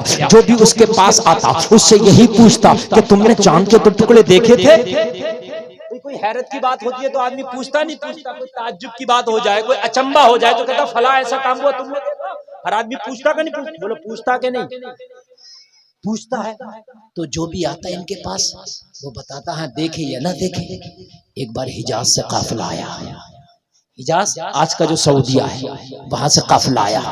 जो भी उसके पास आता उससे यही पूछता कि तुमने चांद के टुकड़े देखे थे। कोई हैरत की बात होती है तो आदमी पूछता नहीं, पूछता कोई ताज्जुब की बात हो जाए, कोई अचंबा हो जाए तो कहता फला ऐसा काम हुआ तुमने देखा। हर आदमी पूछता का नहीं, बोलो पूछता के नहीं, पूछता है। तो जो भी आता है इनके पास वो बताता है देखे या ना देखे। एक बार हिजाज से काफिला आया, हिजाज आज का जो सऊदीया है वहां से काफिला आया।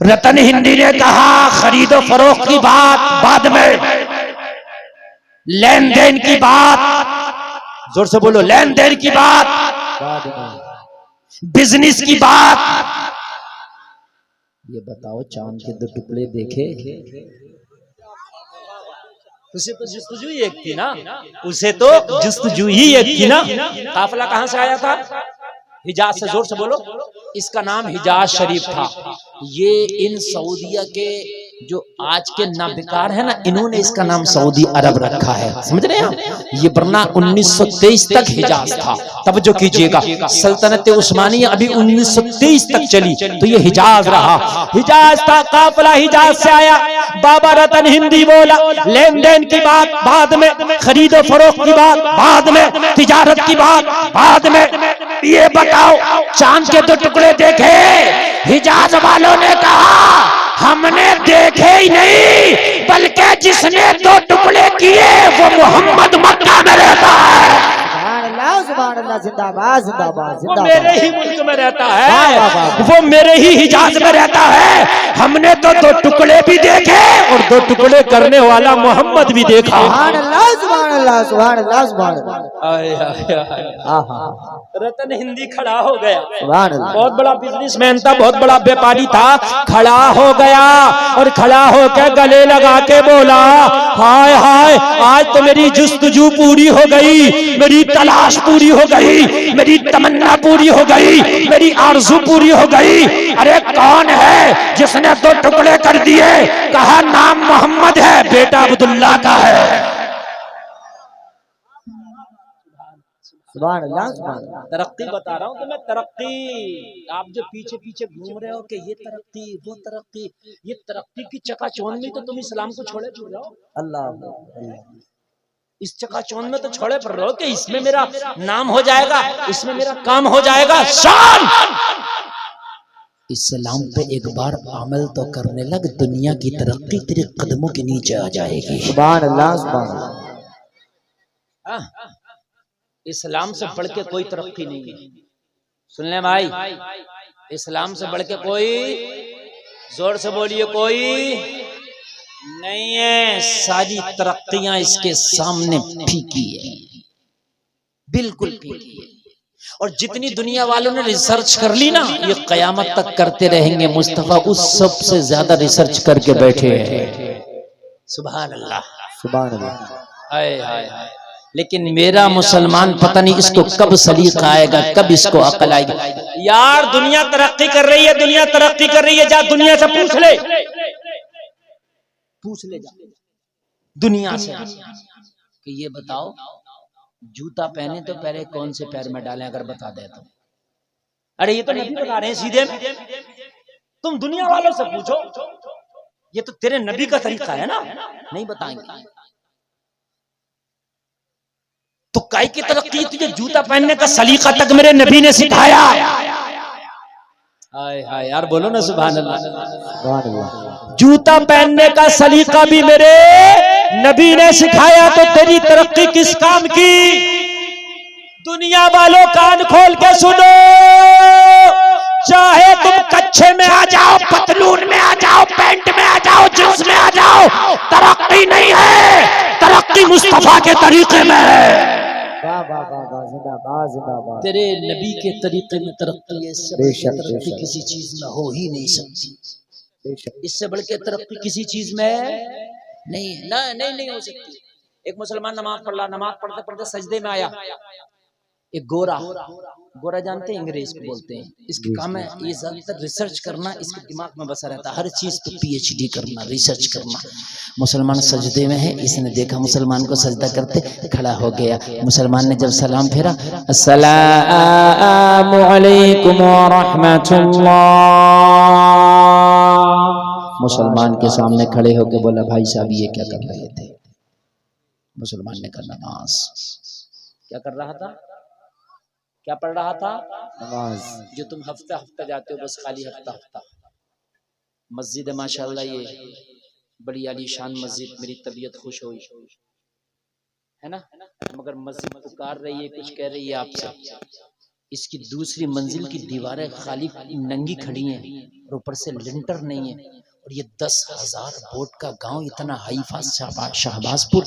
रतन हिंदी ने कहा खरीदो फरोख्त की बात बाद में, लेन देन की बात, जोर से बोलो, लेन देन की बात, बिजनेस की बात। ये बताओ चांद के 2 टुकड़े देखे? उसे तो जुस्तजू ही एक थी ना, उसे तो जुस्तजू ही एक थी ना। काफिला कहां से आया था? हिजाज से। जोर से बोलो। इसका नाम हिजाज शरीफ था। ये इन सऊदीया के जो आज के नाबिकार है ना, इन्होंने इसका नाम सऊदी अरब रखा है, समझ रहे हैं? ये वरना 1923 तक हिजाज था। तवज्जो कीजिएगा, सल्तनत उस्मानिया अभी 1923 तक चली तो ये हिजाज रहा, हिजाज था। काफिला हिजाज से आया। बाबा रतन हिंदी बोला लेन देन की बात बाद में, खरीदो फरोख्त की बात बाद में, तिजारत की बात बाद में। ये बताओ चांद के 2 टुकड़े देखे? हिजाज वालों ने कहा हमने देखे ही नहीं, बल्कि जिसने 2 टुकड़े किए वो मोहम्मद मक्का में रहता है। जिंदाबाद जिंदाबाद वो मेरे ही मुल्क में रहता है, वो मेरे ही हिजाज में रहता है। हमने तो 2 टुकड़े भी देखे और 2 टुकड़े करने वाला मोहम्मद भी देखा। रतन हिंदी खड़ा हो गया, बहुत बड़ा बिजनेसमैन था, बहुत बड़ा व्यापारी था, खड़ा हो गया और खड़ा होकर गले लगा के बोला हाय हाय आज तो मेरी जुस्तजू पूरी हो गई, मेरी तलाश पूरी हो गई, मेरी तमन्ना पूरी हो गई, मेरी आरज़ू पूरी हो गई। अरे कौन है जिसने 2 टुकड़े कर दिए? कहा नाम मोहम्मद है, बेटा अब्दुल्ला का है। तरक्की बता रहा हूँ तो मैं, तरक्की। आप जो पीछे पीछे घूम रहे हो कि ये तरक्की वो तरक्की, ये तरक्की की चकाचौंध में तो तुम इस्लाम को छोड़े फिर रहे हो। अल्लाह, इस चकाचौंध में तो छोड़े फिर रहे हो कि इसमें मेरा नाम हो जाएगा, इसमें मेरा काम हो जाएगा। शान इस्लाम पे एक बार अमल तो करने लग, दुनिया की तरक्की तेरे कदमों के नीचे आ जाएगी। सुभान अल्लाह, सुभान अल्लाह। इस्लाम से बढ़ के कोई तरक्की नहीं है। सुन ले भाई, इस्लाम से बढ़ के कोई, जोर से बोलिए, कोई नहीं है। सारी तरक्कियां इसके सामने फीकी है, बिल्कुल फीकी है। और जितनी दुनिया वालों ने रिसर्च कर ली ना, ये कयामत तक करते रहेंगे। मुस्तफा उस सब से ज्यादा रिसर्च करके बैठे हैं। सुभान अल्लाह, सुभान अल्लाह। हाय हाय हाय। लेकिन मेरा मुसलमान पता नहीं इसको कब सलीका आएगा, कब इसको अकल आएगी। यार दुनिया तरक्की कर रही है, दुनिया तरक्की कर रही है, जा दुनिया से पूछ ले, पूछ ले जा दुनिया से कि ये बताओ जूता पहने तो पहले कौन से पैर में डालें, अगर बता दे तो। अरे ये तो नबी बता रहे हैं सीधे में, तुम दुनिया वालों से पूछो, ये तो तेरे नबी का तरीका है ना, नहीं बताएंगे। तो काय की तरक्की, तुझे जूता पहनने का सलीका तक मेरे नबी ने सिखाया। हाय हाय यार बोलो ना सुभान अल्लाह। जूता पहनने का सलीका भी मेरे नबी ने सिखाया, तो तेरी तरक्की किस काम की? दुनिया वालों कान खोल के सुनो, चाहे तुम कच्छे में आ जाओ, पतलून में आ जाओ, पैंट में आ जाओ, जींस में आ जाओ, तरक्की नहीं है, तरक्की मुस्तफा के तरीके में है। तेरे नबी के तरीके में तरक्की है, इससे तरक्की किसी चीज में हो ही नहीं सकती। इससे बढ़ के तरक्की किसी चीज में नहीं है, नहीं हो सकती। एक मुसलमान नमाज पढ़ रहा, नमाज पढ़ते पढ़ते सजदे में आया। एक गोरा जानते हैं, अंग्रेज को बोलते हैं। इसके काम है ये ज्यादातर रिसर्च करना, इसके दिमाग में बसा रहता है, हर चीज पे PhD करना, रिसर्च करना। मुसलमान सजदे में है, इसने देखा मुसलमान को सजदा करते, खड़ा हो गया। मुसलमान ने जब सलाम फेरा, अस्सलामु अलैकुम व रहमतुल्लाह, मुसलमान के सामने खड़े होकर बोला, भाई साहब ये क्या कर रहे थे? मुसलमान ने कहा, नमाज। क्या कर रहा था? क्या पढ़ रहा था? नमाज। जो तुम हफ्ता हफ्ता जाते हो, बस खाली हफ्ता हफ्ता। मस्जिद है माशाल्लाह, ये बड़ी आलीशान मस्जिद, मेरी तबीयत खुश हुई है ना, मगर मस्जिद पुकार रही है, कुछ कह रही है आपसे। इसकी दूसरी मंजिल की दीवारें खाली नंगी खड़ी हैं और ऊपर से लिंटर नहीं है, और ये 10,000 वोट का गांव, इतना हाईफा शाहबाजपुर,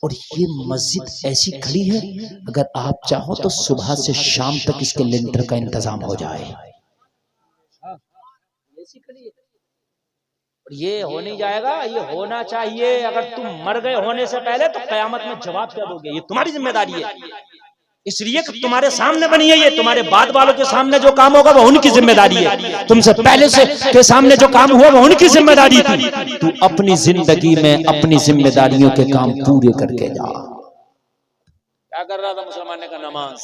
और ये मस्जिद ऐसी खड़ी है, अगर आप चाहो तो सुबह से शाम तक इसके लिंटर का इंतजाम हो जाए। ऐसी खड़ी है, और ये हो नहीं जाएगा, ये होना चाहिए। अगर तुम मर गए होने से पहले तो कयामत में जवाब क्या दोगे? ये तुम्हारी जिम्मेदारी है, इसलिए तुम्हारे सामने बनी है, ये तुम्हारे बाद वालों के सामने जो काम होगा वो उनकी जिम्मेदारी है। तुमसे पहले से के सामने जो काम हुआ वो उनकी जिम्मेदारी थी। तू अपनी जिंदगी में अपनी जिम्मेदारियों के काम पूरे करके जा। क्या कर रहा था मुसलमान ने? कहा नमाज।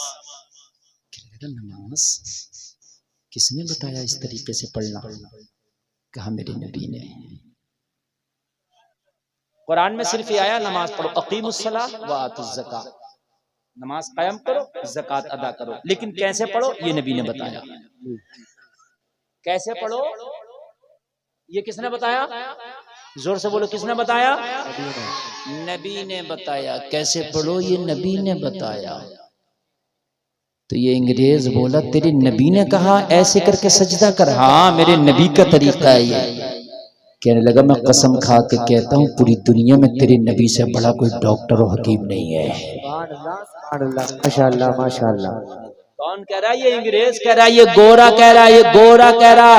नमाज किसने बताया इस तरीके से पढ़ना? कहा मेरे नबी ने। कुरान में सिर्फ ये आया, नमाज पढ़ो, अकीमुस्सलाह व आतुज़ ज़कात, नमाज कायम करो, ज़कात अदा करो। लेकिन कैसे पढ़ो ये नबी ने बताया। कैसे पढ़ो ये किसने बताया? जोर से बोलो, किसने बताया? नबी ने बताया। कैसे पढ़ो ये नबी ने बताया। तो ये अंग्रेज बोला, तेरे नबी ने कहा ऐसे करके सजदा कर? हाँ, मेरे नबी का तरीका है ये। कहने लगा, मैं कसम खा के कहता हूँ पूरी दुनिया में तेरे नबी से बड़ा कोई डॉक्टर और हकीम नहीं है। माशाअल्लाह माशाअल्लाह। कौन कह रहा है? ये अंग्रेज कह रहा है, ये गोरा कह रहा है, ये गोरा कह रहा,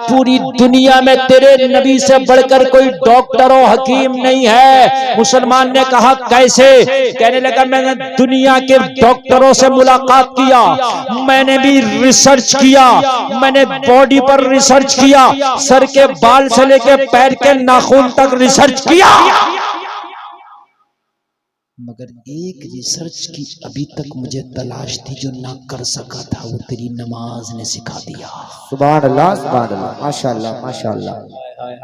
पूरी दुनिया में तेरे नबी से बढ़कर कोई डॉक्टर और हकीम नहीं है। मुसलमान ने कहा कैसे? कहने लगा, मैंने दुनिया के डॉक्टरों से मुलाकात किया, मैंने भी रिसर्च किया, मैंने बॉडी पर रिसर्च किया, सर के बाल से लेकर पैर के नाखून तक रिसर्च किया, मगर एक रिसर्च की अभी तक मुझे तलाश थी जो ना कर सका था, वो तेरी नमाज ने सिखा दिया। सुभान अल्लाह, सुभान अल्लाह, माशाअल्लाह माशाअल्लाह।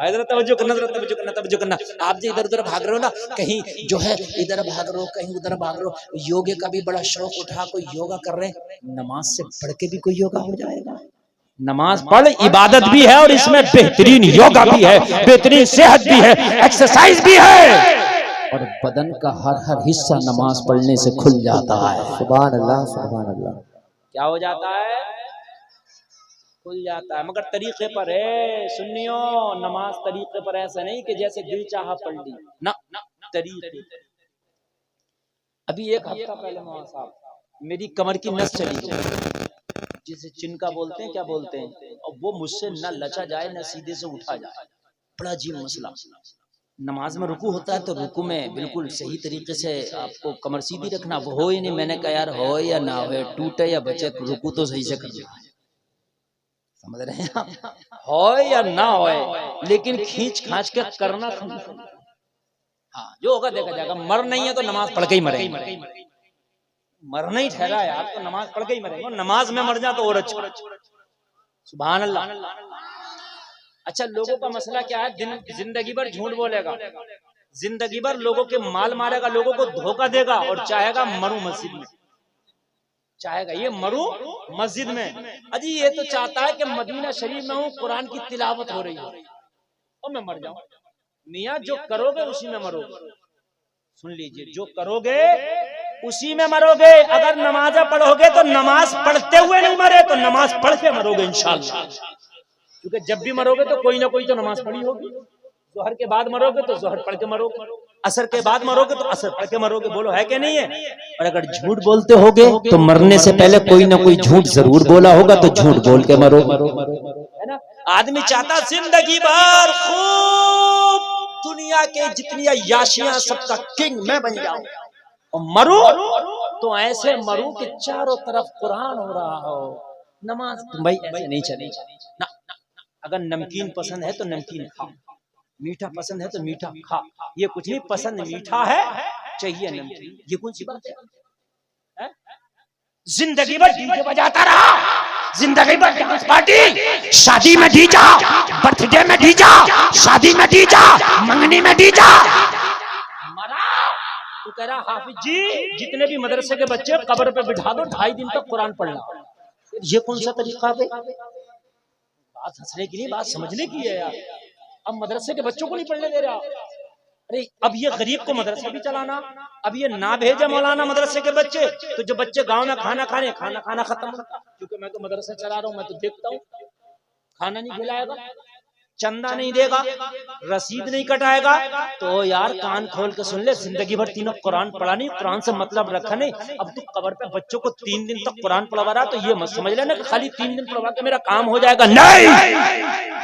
इधर तवज्जो करना, तवज्जो करना, तवज्जो करना। आप जो इधर उधर भाग रहे हो ना, कहीं जो है इधर भाग रहे हो, कहीं उधर भाग रहे हो, योगे का भी बड़ा शौक उठा, कोई योगा कर रहे हैं, नमाज से पढ़ के भी कोई योगा हो जाएगा। नमाज पढ़ इबादत भी है, और इसमें बेहतरीन योगा भी है, बेहतरीन सेहत भी है, एक्सरसाइज भी है, और बदन का हर हर हिस्सा नमाज पढ़ने से खुल जाता है। सुभान अल्लाह, सुभान अल्लाह। क्या हो जाता है? खुल जाता है, मगर तरीके पर है। सुन्नियों, नमाज तरीके पर, ऐसा नहीं कि जैसे दिल चाहा पढ़ ली, ना तरीके। अभी एक हफ्ता पहले मौलाना साहब, मेरी कमर की नस चली गई, जिसे चिनका बोलते हैं, क्या बोलते हैं, और वो मुझसे न लचा जाए न सीधे से उठा जाए। बड़ा अजीब मसला। नमाज में रुकू होता है तो रुकू में बिल्कुल सही तरीके से आपको कमर सीधी रखना, वो हो ही नहीं। मैंने कहा यार हो या ना हो, टूटे या बचे, रुकू तो सही से करना है। समझ रहे हैं आप? हो या ना हो, लेकिन खींच खांच के करना। हाँ, जो होगा देखा जाएगा। मर नहीं है तो नमाज पढ़ के ही मरेंगे। मरना ही ठहरा है यार, तो नमाज पढ़ के ही मरेंगे। नमाज में मर जा तो और अच्छा। सुभान अल्लाह। अच्छा, लोगों का मसला क्या है? जिंदगी भर झूठ बोलेगा, जिंदगी भर लोगों के माल मारेगा, लोगों को धोखा देगा, और चाहेगा मरूं मस्जिद में, चाहेगा ये मरूं मस्जिद में। अजी ये तो चाहता है कि मदीना शरीफ में हूँ, कुरान की तिलावत हो रही है और मैं मर जाऊं। मियाँ जो करोगे उसी में मरोगे। सुन लीजिए, जो करोगे उसी में मरोगे। अगर नमाज पढ़ोगे तो नमाज पढ़ते हुए नहीं मरे, तो नमाज पढ़ के मरोगे इंशाअल्लाह। क्योंकि जब भी मरोगे तो कोई ना कोई तो नमाज पढ़ी होगी। जोहर के बाद मरोगे तो जोहर पढ़ के मरोगे, असर के बाद मरोगे तो असर पढ़ के मरोगे। बोलो है कि नहीं है? और अगर झूठ बोलते होगे तो मरने से पहले कोई ना कोई झूठ जरूर बोला होगा, तो झूठ बोल के मरो, है ना। आदमी चाहता जिंदगी भर खूब दुनिया के जितनी याशियां सबका किंग मैं बन जाऊं, और मरूं तो ऐसे मरूं कि चारों तरफ कुरान हो रहा हो। नमाज भाई ऐसे नहीं चलेगी ना। अगर नमकीन पसंद है तो नमकीन खा, मीठा पसंद है तो मीठा खा। ये कुछ नहीं पसंद, मीठा है चाहिए नमकीन, ये कौन सी बात है? जिंदगी भर डीजे बजाता रहा, जिंदगी भर डांस पार्टी, शादी में डीजा, बर्थडे में डीजा, शादी में डीजा, मंगनी में डीजा। मरा तू कह रहा हाफिज जी जितने भी मदरसे के बच्चे कब्र पे बिठा दो 2.5 दिन तक कुरान पढ़ना। ये कौन सा तरीका है? बात हंसने की नहीं, बात समझने की है यार। अब मदरसे के बच्चों को नहीं पढ़ने दे रहा। अरे अब ये गरीब को मदरसा भी चलाना, अब ये ना भेजे मौलाना मदरसे के बच्चे, तो जो बच्चे गांव में खाना खाना खत्म होता। क्योंकि मैं तो मदरसा चला रहा हूँ, मैं तो देखता हूँ खाना नहीं खिलाएगा, चंदा नहीं देगा, रसीद नहीं कटाएगा। तो यार कान खोल के सुन ले, जिंदगी भर तीनों कुरान पढ़ा नहीं, कुरान से मतलब रखा नहीं। अब तू कब्र पे बच्चों को 3 दिन तक कुरान पढ़वा रहा, तो ये मत समझ लेना कि खाली 3 दिन पढ़वा के मेरा काम हो जाएगा। नहीं,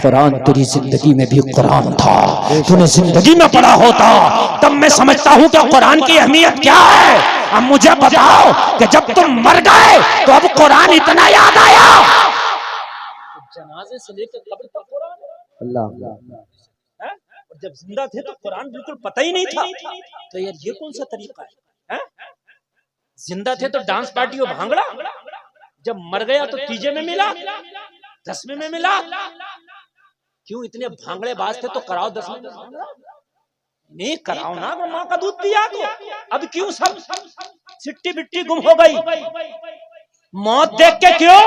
कुरान तेरी जिंदगी में भी कुरान था, तूने जिंदगी में पढ़ा होता तब मैं समझता हूँ कि कुरान की अहमियत क्या है। अब मुझे बताओ कि जब तुम मर गए तो अब कुरान इतना याद आया? जनाजे से लेकर कब्र तक कुरान, अल्लाह। और जब जिंदा थे तो कुरान बिल्कुल पता ही नहीं था। तो यार ये कौन सा तरीका है? जिंदा थे तो डांस पार्टी और भांगड़ा, जब मर गया तो तीजे में मिला, 10वें में मिला। क्यों इतने भांगड़े बाज थे तो कराओ 10वें में भांगड़ा, नहीं कराओ ना, वो माँ का दूध पिया तो। अब क्यों सब सिट्टी बिट्टी गुम हो गई? मौत देख के क्यों?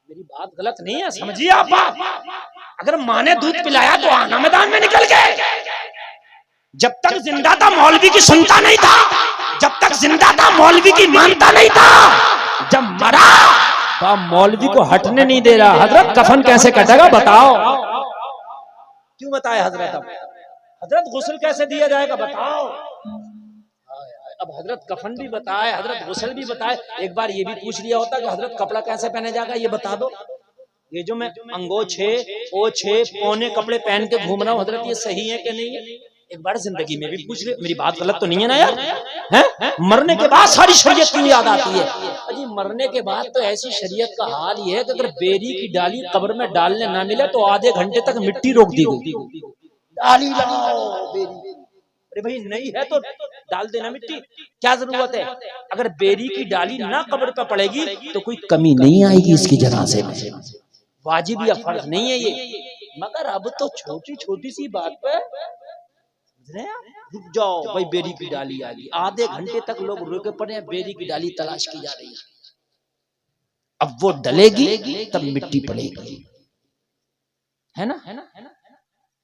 मेरी बात गलत नहीं है, समझिए आप बात। अगर माँ ने दूध पिलाया तो आना मैदान में निकल गए। जब तक जिंदा था मौलवी की सुनता नहीं था, जब तक जिंदा था मौलवी की मानता नहीं था। जब मरा तो मौलवी को हटने नहीं दे रहा। हजरत कफन कैसे कटेगा बताओ? क्यों बताए हजरत? हजरत गुस्ल कैसे दिया जाएगा बताओ? अब हजरत कफन भी बताए, हजरत गुस्ल भी बताए। एक बार ये भी पूछ लिया होता कि हजरत कपड़ा कैसे पहने जाएगा ये बता दो। ये जो मैं अंगोछे ओछे पौने कपड़े पहन के घूम रहा हूँ हजरत, ये सही है कि नहीं है? एक बार जिंदगी में भी पूछ ले। मेरी बात गलत तो नहीं है ना यार? हैं? मरने के बाद सारी शरीयत क्यों याद आती है? अजी मरने के बाद तो ऐसी शरीयत का हाल ये है कि अगर बेरी की डाली कब्र में डालने ना मिले तो आधे घंटे तक मिट्टी रोक दी गई। डाली लगाओ बेरी, अरे भाई नहीं है तो डाल देना मिट्टी, क्या जरूरत है? अगर बेरी की डाली ना कब्र पे पड़ेगी तो कोई कमी नहीं आएगी इसकी जनाजे में। वाजिब या फर्ज नहीं है ये। मगर अब तो छोटी छोटी सी बात पे रुक जाओ भाई, बेरी की डाली आ गई, आधे घंटे तक लोग रुके पड़े हैं, बेरी की डाली तलाश की जा रही है। अब वो डलेगी तब मिट्टी पड़ेगी, है ना?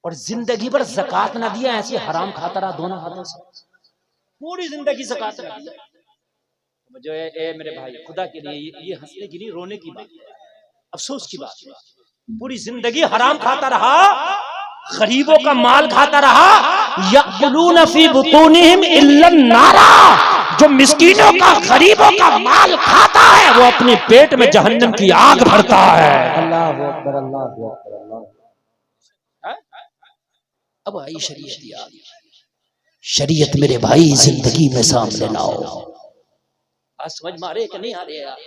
और जिंदगी भर ज़कात ना दिया, ऐसे हराम खाता रहा दोनों हाथों से, पूरी जिंदगी ज़कात ना दिया। जो ए मेरे भाई, खुदा के लिए ये हंसने की नहीं रोने की बात है, अफसोस की बात है। पूरी जिंदगी हराम खाता रहा, गरीबों का माल खाता रहा। यअकुलून फी बुतूनिहिम इल्लन नारा, जो मिस्कीनों का गरीबों का माल खाता है वो अपने पेट में जहन्नम की आग भरता है। अल्लाहु अकबर, अल्लाहु अकबर, अल्लाह। अब आई शरीयत याद, शरीयत मेरे भाई जिंदगी में सामने लाओ। आज समझ मारे कि नहीं आ रहे यार?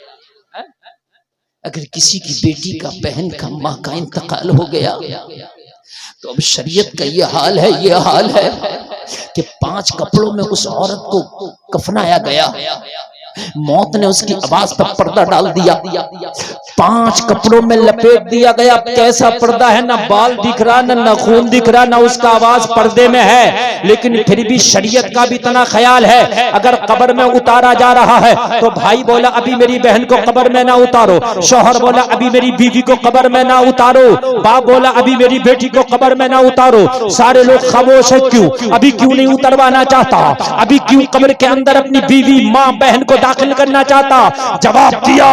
अगर किसी की बेटी का, बहन का, माँ का इंतकाल हो गया तो अब शरीयत का ये हाल है कि 5 कपड़ों में उस औरत को कफनाया गया। मौत ने उसकी आवाज पर पर्दा डाल दिया, 5 कपड़ों में लपेट दिया गया। कैसा पर्दा है, ना बाल दिख रहा, ना खून दिख रहा, ना उसका आवाज पर्दे में है। लेकिन फिर भी शरीयत का भी इतना ख्याल है, अगर कब्र में उतारा जा रहा है तो भाई बोला अभी मेरी बहन को कब्र में ना उतारो, शौहर बोला अभी मेरी बीवी को कब्र में ना उतारो, बाप बोला अभी मेरी बेटी को कब्र में ना उतारो। सारे लोग खामोश है, क्यों? अभी क्यों नहीं उतरवाना चाहता? अभी क्यों कब्र के अंदर अपनी बीवी, माँ, बहन को दाखिल करना चाहता? जवाब दिया,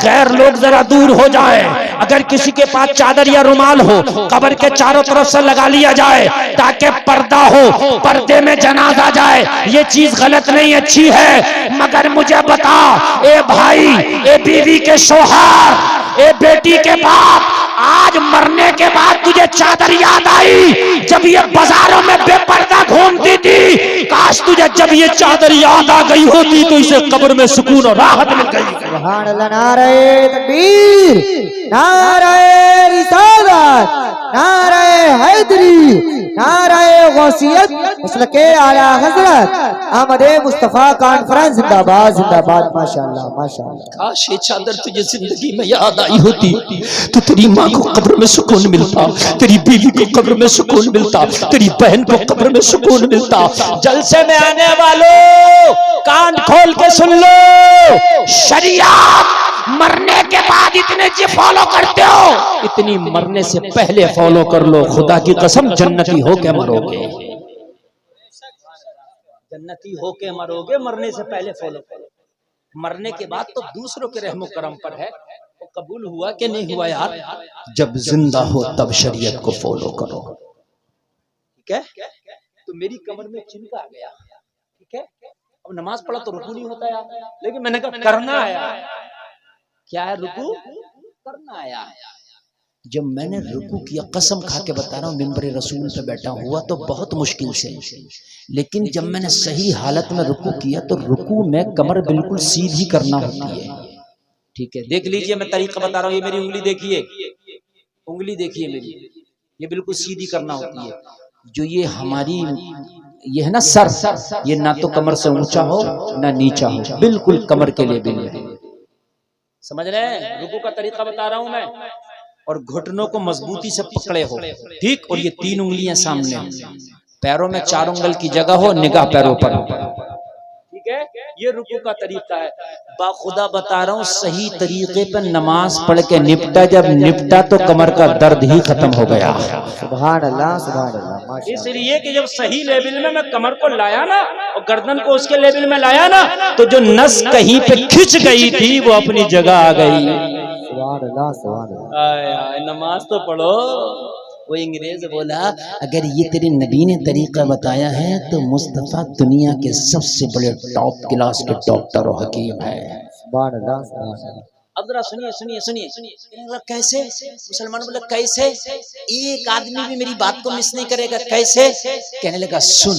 गैर लोग जरा दूर हो जाए। अगर किसी के पास चादर या रुमाल हो, कब्र के चारों तरफ से लगा लिया जाए ताकि पर्दा हो, पर्दे में जनाजा जाए। ये चीज गलत नहीं, अच्छी है। मगर मुझे बता, ए भाई, ए बीवी के शौहर, ए बेटी के बाप, आज मरने के बाद तुझे चादर याद आई जब ये बाजारों में बेपर्दा घूमती थी? काश तुझे जब ये चादर याद आ गई होती तो इसे कब्र में सुकून और राहत मिल गई। सुभान अल्लाह, नारे तकबीर, नारे रिसालत, नारे हैदरी, नारे गौसियत मसलके आला हजरत अहमद मुस्तफ़ा कॉन्फ्रेंस जिंदाबाद जिंदाबाद। माशाअल्लाह माशाअल्लाह। काश ये चादर तुझे जिंदगी में याद आई होती तो तेरी माँ को कब्र में सुकून मिलता, तेरी बीवी को कब्र में सुकून मिलता, तेरी बहन को कब्र में सुकून मिलता। जलसे में आने वालों कान खोल के सुन लो, शरीयत मरने के बाद इतने जी फॉलो करते हो, इतनी मरने से पहले फॉलो कर लो। खुदा की कसम जन्नती होके मरोगे, जन्नती होके मरोगे, मरने से पहले फॉलो करो। मरने के बाद तो दूसरों के रहमो करम पर है, वो कबूल हुआ कि नहीं हुआ यार। जब जिंदा हो तब शरीयत को फॉलो करो, ठीक है। तो मेरी कमर में चिमटा आ गया, ठीक है। अब नमाज पढ़ा तो रुकू नहीं होता यार, लेकिन मैंने कहा करना आया। क्या है रुकू? करना आया। जब मैंने रुकू किया, कसम खा के बता रहा हूँ, मिंबर रसूल पे बैठा हुआ तो बहुत मुश्किल से, लेकिन जब मैंने सही हालत में रुकू किया तो रुकू में कमर बिल्कुल सीधी करना होती है, ठीक है। देख लीजिए, मैं तरीका बता रहा हूँ। ये मेरी उंगली देखिए, उंगली देखिए मेरी, ये बिल्कुल सीधी करना होती है। जो ये हमारी ये है ना सर, ये ना तो कमर से ऊंचा हो ना नीचा हो, बिल्कुल कमर के लिए बिल्कुल। समझ रहे हैं? रुकू का तरीका बता रहा हूं मैं। और घुटनों को मजबूती से पकड़े हो, ठीक। और ये 3 उंगलियां सामने हो, पैरों में 4 उंगल की जगह हो, निगाह पैरों पर हो, ठीक है। ये रुकू का तरीका है। बाखुदा बता रहा हूँ, सही तरीके पर नमाज पढ़ के निपटा, जब निपटा तो कमर का दर्द ही खत्म हो गया। सुभान अल्लाह सुभान अल्लाह माशाअल्लाह। इसलिए कि जब सही लेवल में मैं कमर को लाया ना और गर्दन को उसके लेवल में लाया ना, तो जो नस कहीं पे खिंच गई थी वो अपनी जगह आ गई। सुभान अल्लाह सुभान अल्लाह। नमाज तो पढ़ो। वो अंग्रेज बोला, अगर ये तेरे नबी ने तरीका बताया है तो मुस्तफा दुनिया के सबसे बड़े टॉप क्लास के डॉक्टर और हकीम है। सुभान अल्लाह सुभान अल्लाह। अब जरा सुनिए सुनिए सुनिए, कैसे? मुसलमान बोले कैसे? एक आदमी भी मेरी बात को मिस नहीं करेगा, कैसे? कहने लगा सुन,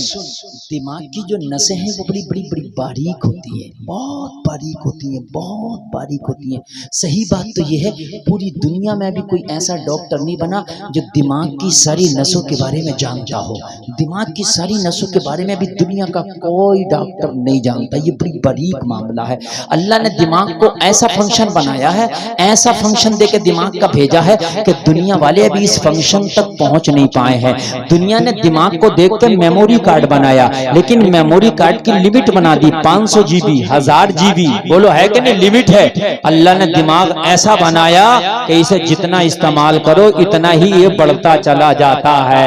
दिमाग की जो नसें हैं वो बड़ी बड़ी बड़ी बारीक होती है, बहुत बारीक होती है, बहुत बारीक होती है। सही बात तो ये है, पूरी दुनिया में भी कोई ऐसा डॉक्टर नहीं बना जो दिमाग की सारी नसों के बारे में जानता हो। दिमाग की सारी नसों के बारे में भी दुनिया का कोई डॉक्टर नहीं जानता। ये बड़ी बारीक मामला है। अल्लाह ने दिमाग को ऐसा फंक्शन बनाया है, ऐसा फंक्शन देके दिमाग का भेजा है कि दुनिया वाले अभी इस फंक्शन तक पहुंच नहीं पाए हैं। दुनिया ने दिमाग को देखकर मेमोरी कार्ड बनाया, लेकिन मेमोरी कार्ड की लिमिट बना दी 500 जीबी, 1000 जीबी। बोलो है कि नहीं? लिमिट है। अल्लाह ने दिमाग ऐसा बनाया कि इसे जितना इस्तेमाल करो इतना ही ये बढ़ता चला जाता है।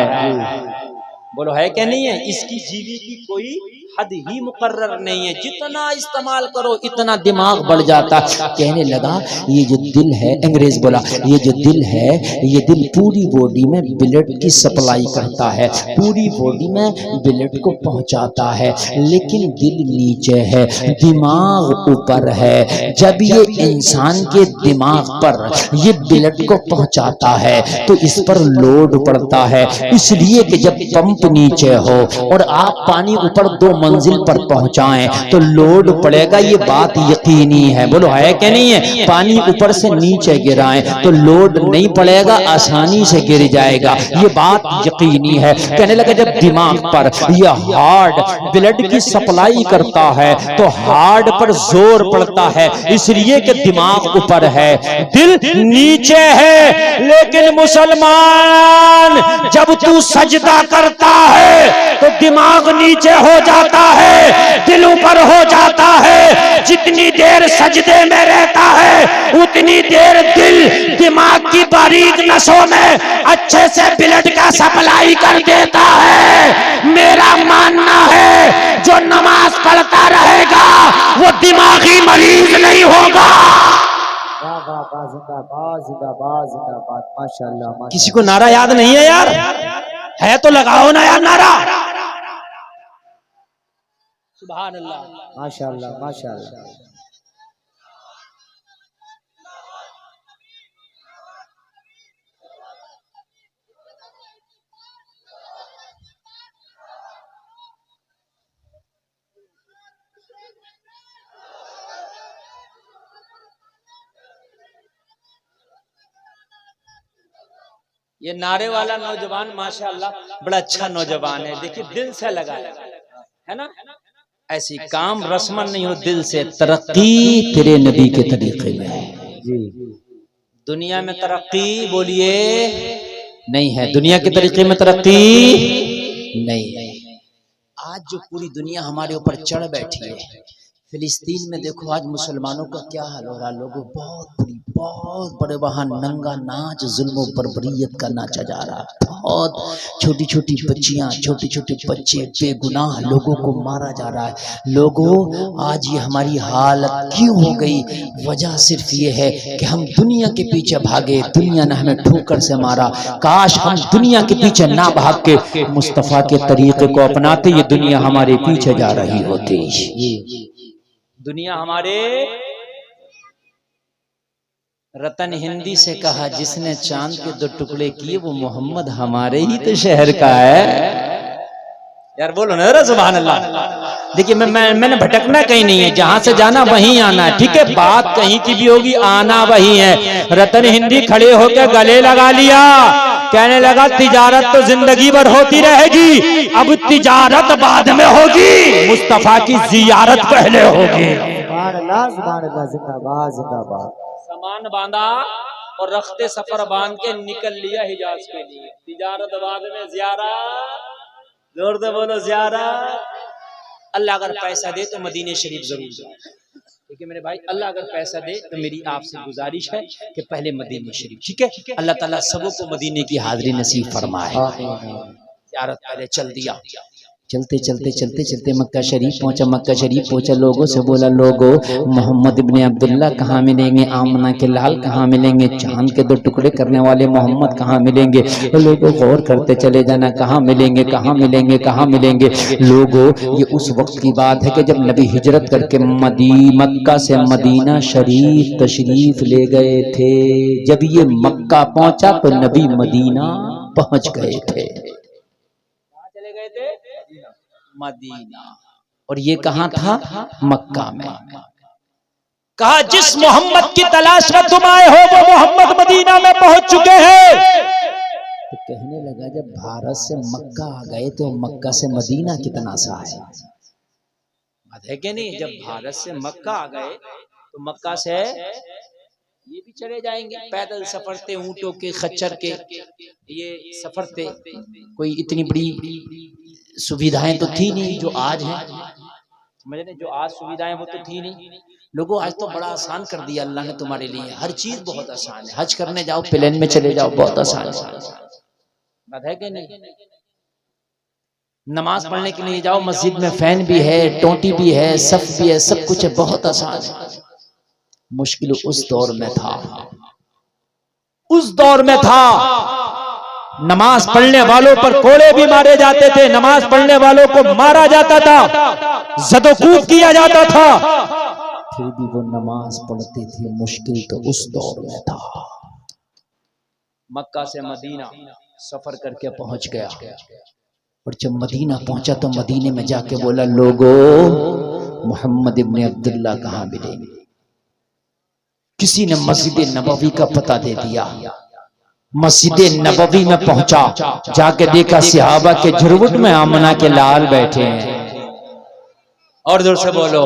बोलो है क्या नहीं है? इसकी जीवी की कोई हद ही मुकर्रर नहीं है, जितना इस्तेमाल करो इतना दिमाग बढ़ जाता। कहने लगा ये जो दिल है, अंग्रेज बोला ये जो दिल है, ये दिल पूरी बॉडी में ब्लड की सप्लाई करता है, पूरी बॉडी में ब्लड को पहुंचाता है, लेकिन दिल नीचे है, दिमाग ऊपर है। जब ये इंसान के दिमाग पर ये ब्लड को पहुंचाता है तो इस पर लोड पड़ता है, इसलिए कि जब पंप नीचे हो और आप पानी ऊपर 2 मंजिल पर पहुंचाएं तो लोड पड़ेगा, ये बात यकीनी है। बोलो है कि नहीं है? पानी ऊपर से नीचे गिराएं तो लोड नहीं पड़ेगा, आसानी से गिर जाएगा, ये बात यकीनी है। कहने लगा जब दिमाग पर यह हार्ट ब्लड की सप्लाई करता है तो हार्ट पर जोर पड़ता है, इसलिए कि दिमाग ऊपर है, दिल नीचे है। लेकिन मुसलमान जब तू सजदा करता है तो दिमाग नीचे हो जाता है, दिल ऊपर हो जाता है। जितनी देर सजदे में रहता है उतनी देर दिल दिमाग की बारीक नसों में अच्छे से ब्लड का सप्लाई कर देता है। मेरा मानना है जो नमाज पढ़ता रहेगा वो दिमागी मरीज नहीं होगा। जिंदाबाद जिंदाबाद जिंदाबाद माशाअल्लाह। किसी को नारा याद नहीं है यार? है तो लगाओ ना यार नारा। सुभान अल्लाह माशाअल्लाह माशाअल्लाह। ये नारे वाला नौजवान माशाअल्लाह बड़ा अच्छा नौजवान है, देखिए दिल से लगा है ना। ऐसी काम रस्मन नहीं हो, दिल से। तरक्की तेरे नबी के तरीके में है जी। दुनिया में तरक्की बोलिए नहीं है, दुनिया के तरीके में तरक्की नहीं है। आज जो पूरी दुनिया हमारे ऊपर चढ़ बैठी है, फिलिस्तीन में देखो आज मुसलमानों का क्या हाल हो रहा। लोगों बहुत बड़े वहां नंगा नाच जुल्म बर्बरियत का नाचा जा रहा। बहुत छोटी छोटी बच्चियां, छोटे छोटे बच्चे बेगुनाह लोगों को मारा जा रहा है। लोगों आज ये हमारी हालत क्यों हो गई? वजह सिर्फ ये है कि हम दुनिया के पीछे भागे, दुनिया ने हमें ठोकर से मारा। काश हम दुनिया के पीछे ना भाग के मुस्तफा के तरीके को अपनाते, ये दुनिया हमारे पीछे जा रही होती। दुनिया हमारे रतन हिंदी से कहा, जिसने चांद के 2 टुकड़े किए वो मोहम्मद हमारे ही तो शहर का है। यार बोलो ना जरा सुभान अल्लाह। देखिए मैंने भटकना कहीं नहीं है, जहां से जाना वहीं आना है, ठीक है। बात कहीं की भी होगी, आना वहीं है। रतन हिंदी खड़े होकर गले लगा लिया, कहने लगा तिजारत तो जिंदगी भर होती रहेगी, अब तिजारत बाद में होगी, मुस्तफा की जियारत पहले होगी। जिंदाबाद जिंदाबाद। सामान बांधा और रखते सफर बांध के निकल लिया हिजाज के लिए। तिजारत बाद में ज़ियारत, जोर से बोलो ज़ियारत। अल्लाह अगर पैसा दे तो मदीने शरीफ जरूर जाओ, ठीक है मेरे भाई। अल्लाह अगर पैसा दे तो मेरी आपसे गुजारिश है कि पहले मदीने शरीफ, ठीक है। अल्लाह ताला सबों को मदीने की हाजिरी नसीब फरमाए। ज़ियारत पहले चल दिया, चलते चलते चलते चलते मक्का शरीफ पहुंचा। मक्का शरीफ पहुंचा, लोगों से बोला, लोगो मोहम्मद इब्ने अब्दुल्ला कहाँ मिलेंगे? आमना के लाल कहाँ मिलेंगे? चांद के 2 टुकड़े करने वाले मोहम्मद कहाँ मिलेंगे? लोगों गौर करते चले जाना, कहाँ मिलेंगे, कहाँ मिलेंगे, कहाँ मिलेंगे। लोगों ये उस वक्त की बात है कि जब नबी हिजरत करके मक्का से मदीना शरीफ तशरीफ ले गए थे। जब ये मक्का पहुंचा तो नबी मदीना पहुंच गए थे। कहाँ चले गए थे? मदीना। और ये कहां था? मक्का में। कहा जिस मोहम्मद की तलाश में तुम आए हो वो मोहम्मद मदीना में पहुंच चुके हैं। तो कहने लगा जब भारत से मक्का आ गए तो मक्का से मदीना कितना सा है? बात है कि नहीं? जब भारत से मक्का आ गए तो मक्का से ये भी चले जाएंगे। पैदल सफर थे, ऊंटों के, खच्चर के ये सफर थे। कोई इतनी बड़ी सुविधाएं तो थी नहीं जो आज है, समझ रहे? जो आज सुविधाएं वो तो थी नहीं। लोगों आज तो बड़ा आसान कर दिया अल्लाह ने तुम्हारे लिए, हर चीज बहुत आसान है। हज करने जाओ प्लेन में चले जाओ, बहुत आसान है। बात है कि नहीं? नमाज पढ़ने के लिए जाओ, मस्जिद में फैन भी है, टोटी भी है, सफ भी है, सब कुछ है, बहुत आसान है। मुश्किल उस दौर में था, उस दौर में था। नमाज पढ़ने वालों पर कोड़े भी मारे जाते थे, नमाज पढ़ने वालों को मारा जाता था, ज़दोकूब किया जाता था, फिर भी वो नमाज पढ़ते थे। मुश्किल तो उस दौर में था। मक्का से मदीना सफर करके पहुंच गया, और जब मदीना पहुंचा तो मदीने में जाके बोला, लोगो मोहम्मद इब्ने अब्दुल्ला कहाँ मिलेंगे? किसी ने मस्जिद नबवी का पता दे दिया। मस्जिद नबवी में पहुंचा, जाके देखा सहाबा के झुरमुट में आमना के लाल बैठे हैं। और जोर से बोलो,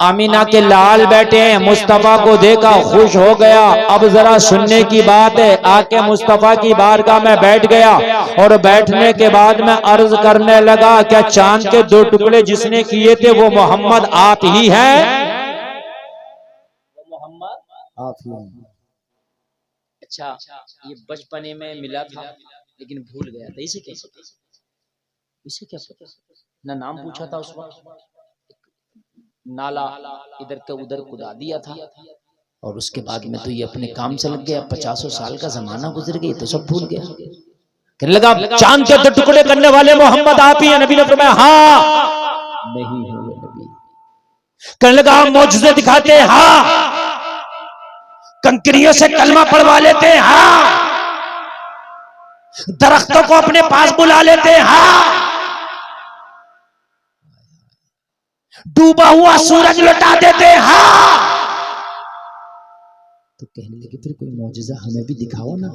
आमीना के लाल बैठे हैं। मुस्तफा को देखा, खुश हो गया। अब जरा सुनने की बात है। आके मुस्तफा की बारगाह में बैठ गया, और बैठने के बाद में अर्ज करने लगा, क्या चांद के 2 टुकड़े जिसने किए थे वो मोहम्मद आप ही हैं? वो मोहम्मद आप ही हैं। अच्छा, ये बचपने में मिला था लेकिन भूल गया था, इसे कैसे? इसे क्या पता? ना नाम पूछा था उस वक्त, नाला इधर का उधर कुदा दिया था, और उसके बाद में तो ये अपने काम से लग गया। 50 साल का जमाना गुजर गया तो सब भूल गया। कहने लगा चांद के 2 टुकड़े करने वाले मोहम्मद आप ही हैं? नबी ने फरमाया हाँ। नहीं है वो नबी। कहने लगा हम मौजूज़े दिखाते हैं? हाँ। कंकरियों से कलमा पढ़वा लेते हैं? हाँ। दरख्तों को अपने पास बुला लेते हैं? हाँ। डूबा हुआ सूरज लौटा देते हैं? हाँ। तो कहने लगे फिर कोई मौजज़ा हमें भी दिखाओ ना।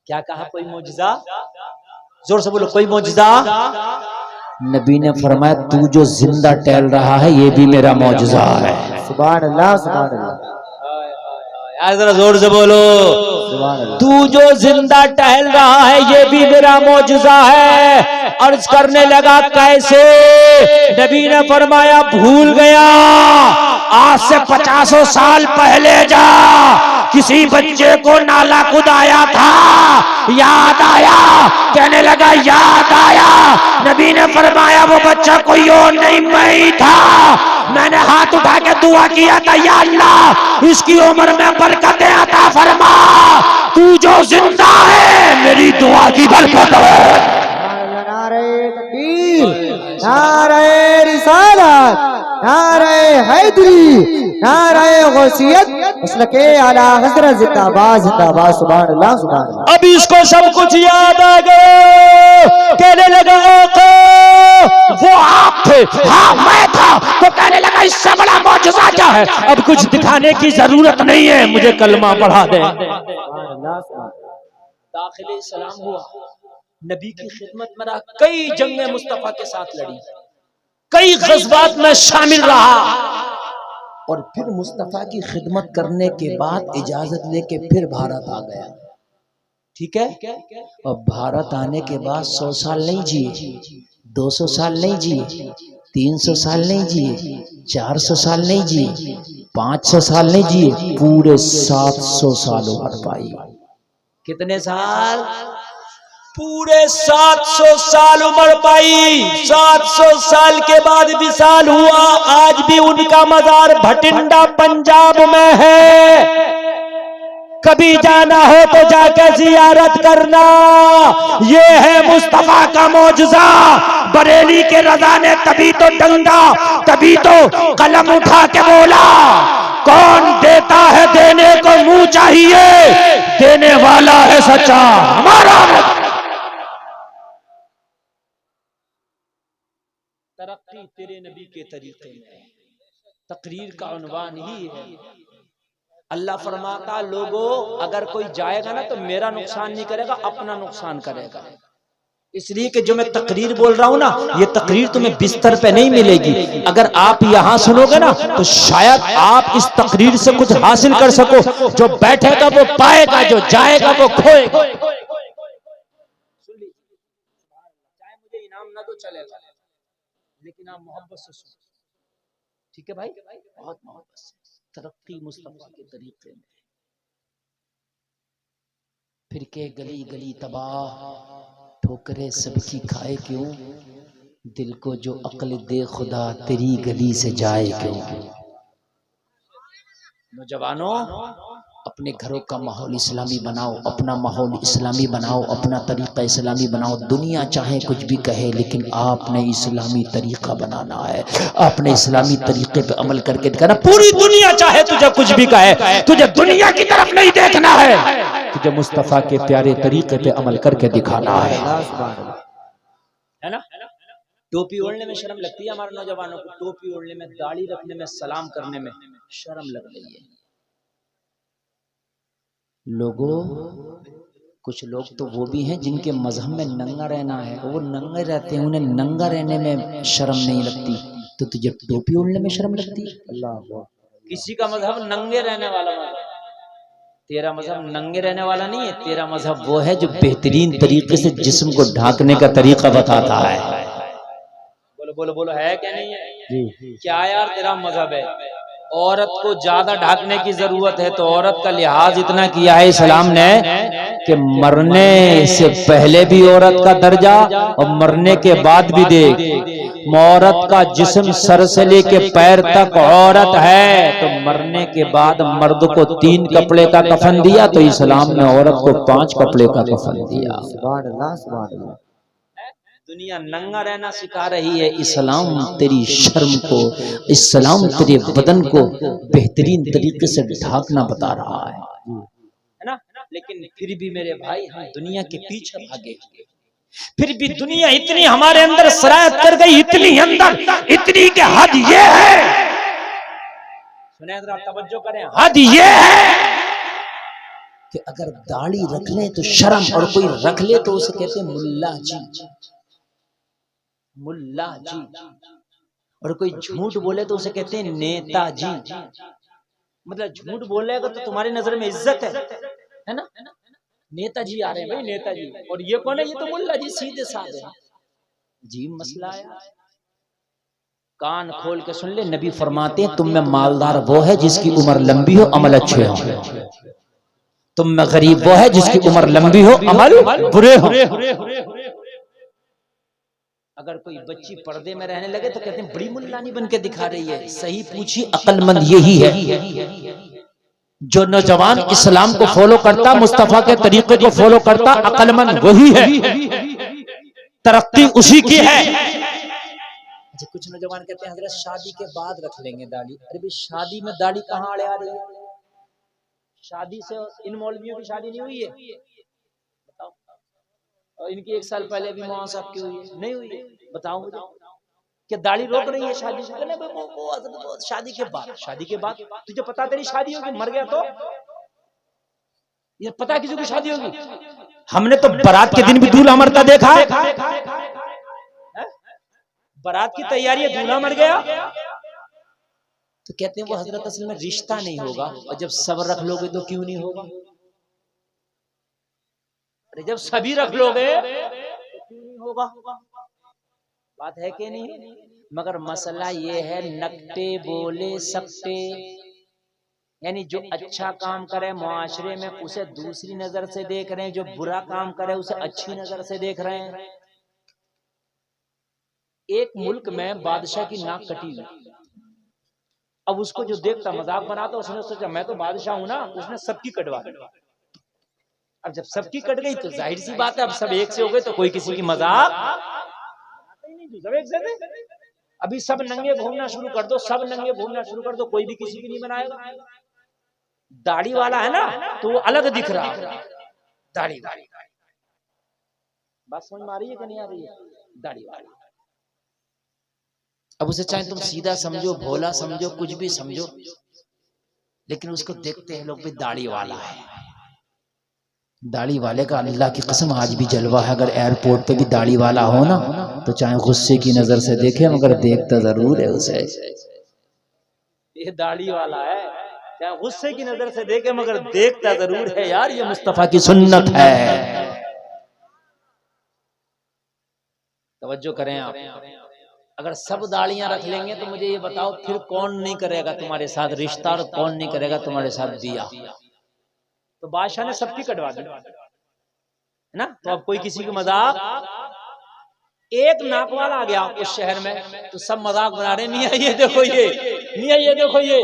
क्या कहा? कोई मौजज़ा? जोर से बोलो, कोई मौजज़ा। नबी ने फरमाया तू जो जिंदा टहल रहा है ये भी मेरा मौजज़ा है। सुभान अल्लाह, सुभान अल्लाह। जरा जोर से बोलो, तू जो जिंदा टहल रहा है ये भी मेरा मौजज़ा है। अर्ज करने लगा कैसे? नबी ने फरमाया भूल गया, आज से 50 साल पहले जा किसी बच्चे को नाला कुदाया था, याद आया? कहने लगा याद आया। नबी ने फरमाया वो बच्चा कोई और नहीं मैं ही था। मैंने हाथ उठा के दुआ किया था, या अल्लाह इसकी उम्र में बरकतें अता फरमा। तू जो जिंदा है मेरी दुआ की बरकत है। नारे तकबीर, नारे रिसालत, नारे हैदरी, नारे गौसियत, मसलके आला हज़रत जिंदाबाद जिंदाबाद। सुभान अल्लाह, सुभान अल्लाह। अब इसको सब कुछ याद आ गया। कहने लगा वो आप थे? हाँ मैं था। तो कहने लगा इससे बड़ा मौजज़ा क्या है? अब कुछ दिखाने की जरूरत नहीं है, मुझे कलमा पढ़ा दे। दाखिले इस्लाम हुआ, नबी की खिदमत में रहा, कई जंगें मुस्तफा के साथ लड़ी, कई गज़वात में शामिल रहा और फिर मुस्तफा की खिदमत करने के बाद इजाजत लेके फिर भारत आ गया। ठीक है? और भारत आने के बाद 100 साल नहीं जिए, 200 साल नहीं जिए, 300 साल नहीं जिए, 400 साल नहीं जिए, 500 साल नहीं जिए, पूरे 700 साल उम्र पाई। कितने साल? पूरे 700 साल उम्र पाई। 700 साल के बाद विशाल हुआ। आज भी उनका मजार भटिंडा पंजाब में है। कभी जाना हो तो जाकर जियारत करना। ये है मुस्तफा का मौजज़ा। बरेली के रज़ा ने तभी तो डंगा, तभी तो कलम उठा के बोला, कौन देता है देने को मुंह चाहिए, देने वाला है सच्चा हमारा। तरक्की तेरे नबी के तरीके में। तकरीर का उन्वान ही है। अल्लाह फरमाता लोगों अगर कोई जाएगा ना तो मेरा नुकसान नहीं करेगा, अपना नुकसान करेगा। इसलिए कि जो मैं तकरीर बोल रहा हूं ना, ये तकरीर तुम्हें बिस्तर पे नहीं मिलेगी। अगर आप यहां सुनोगे ना तो शायद आप इस तकरीर से कुछ हासिल कर सको। जो बैठेगा वो पाएगा, जो जाएगा वो खोएगा। चाहे मुझे इनाम ना दो चलेगा, लेकिन आप मोहब्बत से सुनो। ठीक है भाई? बहुत मोहब्बत से। तरक्की मुस्तफा के तरीके में। फिर के गली गली तबाह, ठोकरे सबकी खाए क्यों, दिल को जो अक्ल दे खुदा तेरी गली से जाए क्यों। नौजवानों अपने घरों का माहौल इस्लामी बनाओ, अपना माहौल इस्लामी बनाओ, अपना तरीका इस्लामी बनाओ। दुनिया चाहे कुछ भी कहे लेकिन आपने इस्लामी तरीका बनाना है। आपने इस्लामी तरीके पे अमल करके दिखाना। पूरी दुनिया चाहे तुझे कुछ भी कहे, तुझे दुनिया की तरफ नहीं देखना है, तुझे मुस्तफा के प्यारे तरीके पे अमल करके दिखाना है ना। टोपी ओढ़ने में शर्म लगती है हमारे नौजवानों को। टोपी ओढ़ने में, दाढ़ी रखने में, सलाम करने में शर्म लग रही है। लोगों कुछ लोग तो वो भी हैं जिनके मजहब में नंगा रहना है, वो नंगे रहते हैं, उन्हें नंगा रहने में शर्म नहीं लगती, तो तुझे टोपी ओढ़ने में शर्म लगती है। अल्लाह, किसी का मजहब नंगे रहने वाला मजहब, तेरा मजहब नंगे रहने वाला नहीं है। तेरा मजहब वो है जो बेहतरीन तरीके से जिस्म को ढांकने का तरीका बताता है। बोलो बोलो बोलो, है क्या नहीं है? क्या यार तेरा मजहब है, औरत को ज्यादा ढांकने की जरूरत है तो औरत का लिहाज इतना किया है इस्लाम ने कि मरने से पहले भी औरत का दर्जा और मरने के बाद भी देख। औरत का जिस्म सर से लेके पैर तक औरत है, तो मरने के बाद मर्द को 3 कपड़े का कफन दिया तो इस्लाम ने औरत को 5 कपड़े का कफन दिया। सुभान अल्लाह, सुभान अल्लाह। दुनिया नंगा रहना सिखा रही है, इस्लाम तेरी शर्म को, इस्लाम तेरे बदन को बेहतरीन तरीके से ढांकना बता रहा है ना। लेकिन फिर भी मेरे भाई हम दुनिया के पीछे भागे, फिर भी दुनिया इतनी हमारे अंदर सरायत कर गई, इतनी अंदर, इतनी के हद ये है। सुने जरा, तवज्जो करें। हद ये है कि अगर दाढ़ी रख ले तो शर्म, और कोई रख ले तो उसे कहते हैं मुल्ला जी, मुल्ला जी। और कोई झूठ बोले तो उसे कहते हैं नेताजी। मतलब झूठ बोलेगा तो तुम्हारी नजर में इज्जत है ना। नेताजी आ रहे हैं भाई, नेताजी। और ये कौन है? ये तो मुल्ला जी, सीधे साधे। जी मसला आया। कान खोल के सुन ले, नबी फरमाते हैं तुम में मालदार वो है जिसकी उम्र लंबी हो, अमल अच्छे हो। तुम में गरीब वो है जिसकी उम्र लंबी हो, अमल बुरे हो। अगर कोई बच्ची पर्दे में रहने लगे तो कहते हैं बड़ी मुल्लानी बन के दिखा रही है। सही पूछी, अक्लमंद यही है जो नौजवान इस्लाम को फॉलो करता, मुस्तफा के तरीके को फॉलो करता, अक्लमंद वही है, तरक्की उसी की है। अच्छा, कुछ नौजवान कहते हैं हजरत शादी के बाद रख लेंगे दाढ़ी। अरे भाई, शादी में दाढ़ी कहाँ अड़े आ रही है? शादी से इन मौलवियों की शादी नहीं हुई है, बताओ। और इनकी 1 साल पहले भी मौलाना साहब की हुई है, नहीं हुई है? बताओ मुझे, क्या दाढ़ी रोक रही है शादी से? नहीं, वो शादी के बाद। शादी के बाद तुझे पता तेरी शादी होगी, मर गया तो ये पता किसी की शादी होगी? हमने तो बारात के दिन भी दूल्हा मरता देखा। बारात की तैयारी है, दूल्हा मर गया तो कहते हैं वो हजरत असल में रिश्ता नहीं होगा। और जब सब रख लोगे तो क्यों नहीं होगा? अरे जब सभी रख लोगे तो क्यों नहीं होगा? बात है कि नहीं? मगर मसला ये है, नकटे बोले सकते, यानी जो अच्छा काम करे मुआशरे में उसे दूसरी नजर से देख रहे हैं, जो बुरा काम करे उसे अच्छी नजर से देख रहे हैं। एक मुल्क में बादशाह की नाक कटी हुई। अब उसको जो देखता मजाक बनाता, उसने सोचा मैं तो बादशाह हूं ना, उसने सबकी कटवा दी। अब जब सबकी कट गई तो जाहिर सी बात है अब सब एक से हो गए तो कोई किसी की मजाक नहीं, सब एक से थे। अभी सब नंगे घूमना शुरू कर दो, सब नंगे घूमना शुरू कर दो, कोई भी किसी की नहीं बनाएगा। दाढ़ी वाला है ना तो वो अलग दिख रहा है, दाढ़ी। बात समझ में आ रही है कि नहीं आ रही है? दाढ़ी वाला। अब उसे चाहे तुम सीधा समझो, भोला समझो, कुछ भी समझो, लेकिन उसको देखते हैं लोग भी दाढ़ी वाला है। दाढ़ी वाले का अल्लाह की कसम आज भी जलवा है। अगर एयरपोर्ट पे भी दाढ़ी वाला हो ना तो चाहे गुस्से की नजर से देखे मगर देखता जरूर है उसे। ये दाढ़ी वाला है, चाहे गुस्से की नजर से देखे मगर देखता जरूर है। यार ये मुस्तफा की सुन्नत है। तवज्जो करें आप। अगर सब दाढ़ियां रख लेंगे तो मुझे ये बताओ फिर कौन नहीं करेगा तुम्हारे साथ रिश्ता और कौन नहीं करेगा तुम्हारे साथ बिया? तो बादशाह ने सबकी कटवा दी है ना। तो अब कोई किसी की मजाक, एक नाक वाला आ गया उस शहर में तो सब मजाक बना रहे, मियां ये देखो ये, मियां ये देखो ये।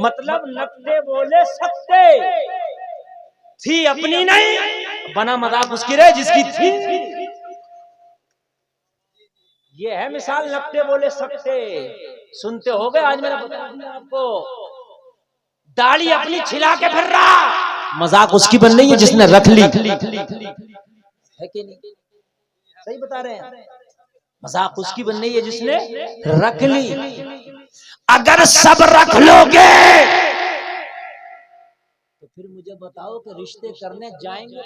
मतलब नकटे बोले सकते थी अपनी नहीं, बना मजाक उसकी रहे जिसकी थी। ये है मिसाल नकटे बोले सकते। सुनते हो गए, आज मैंने बता दिया आपको। दाढ़ी अपनी छिला के फिर रहा, मजाक उसकी बन रही है जिसने रख ली, है कि नहीं? सही बता रहे हैं, मजाक उसकी बन रही है जिसने रख ली। अगर सब रख लोगे तो फिर मुझे बताओ कि रिश्ते करने जाएंगे।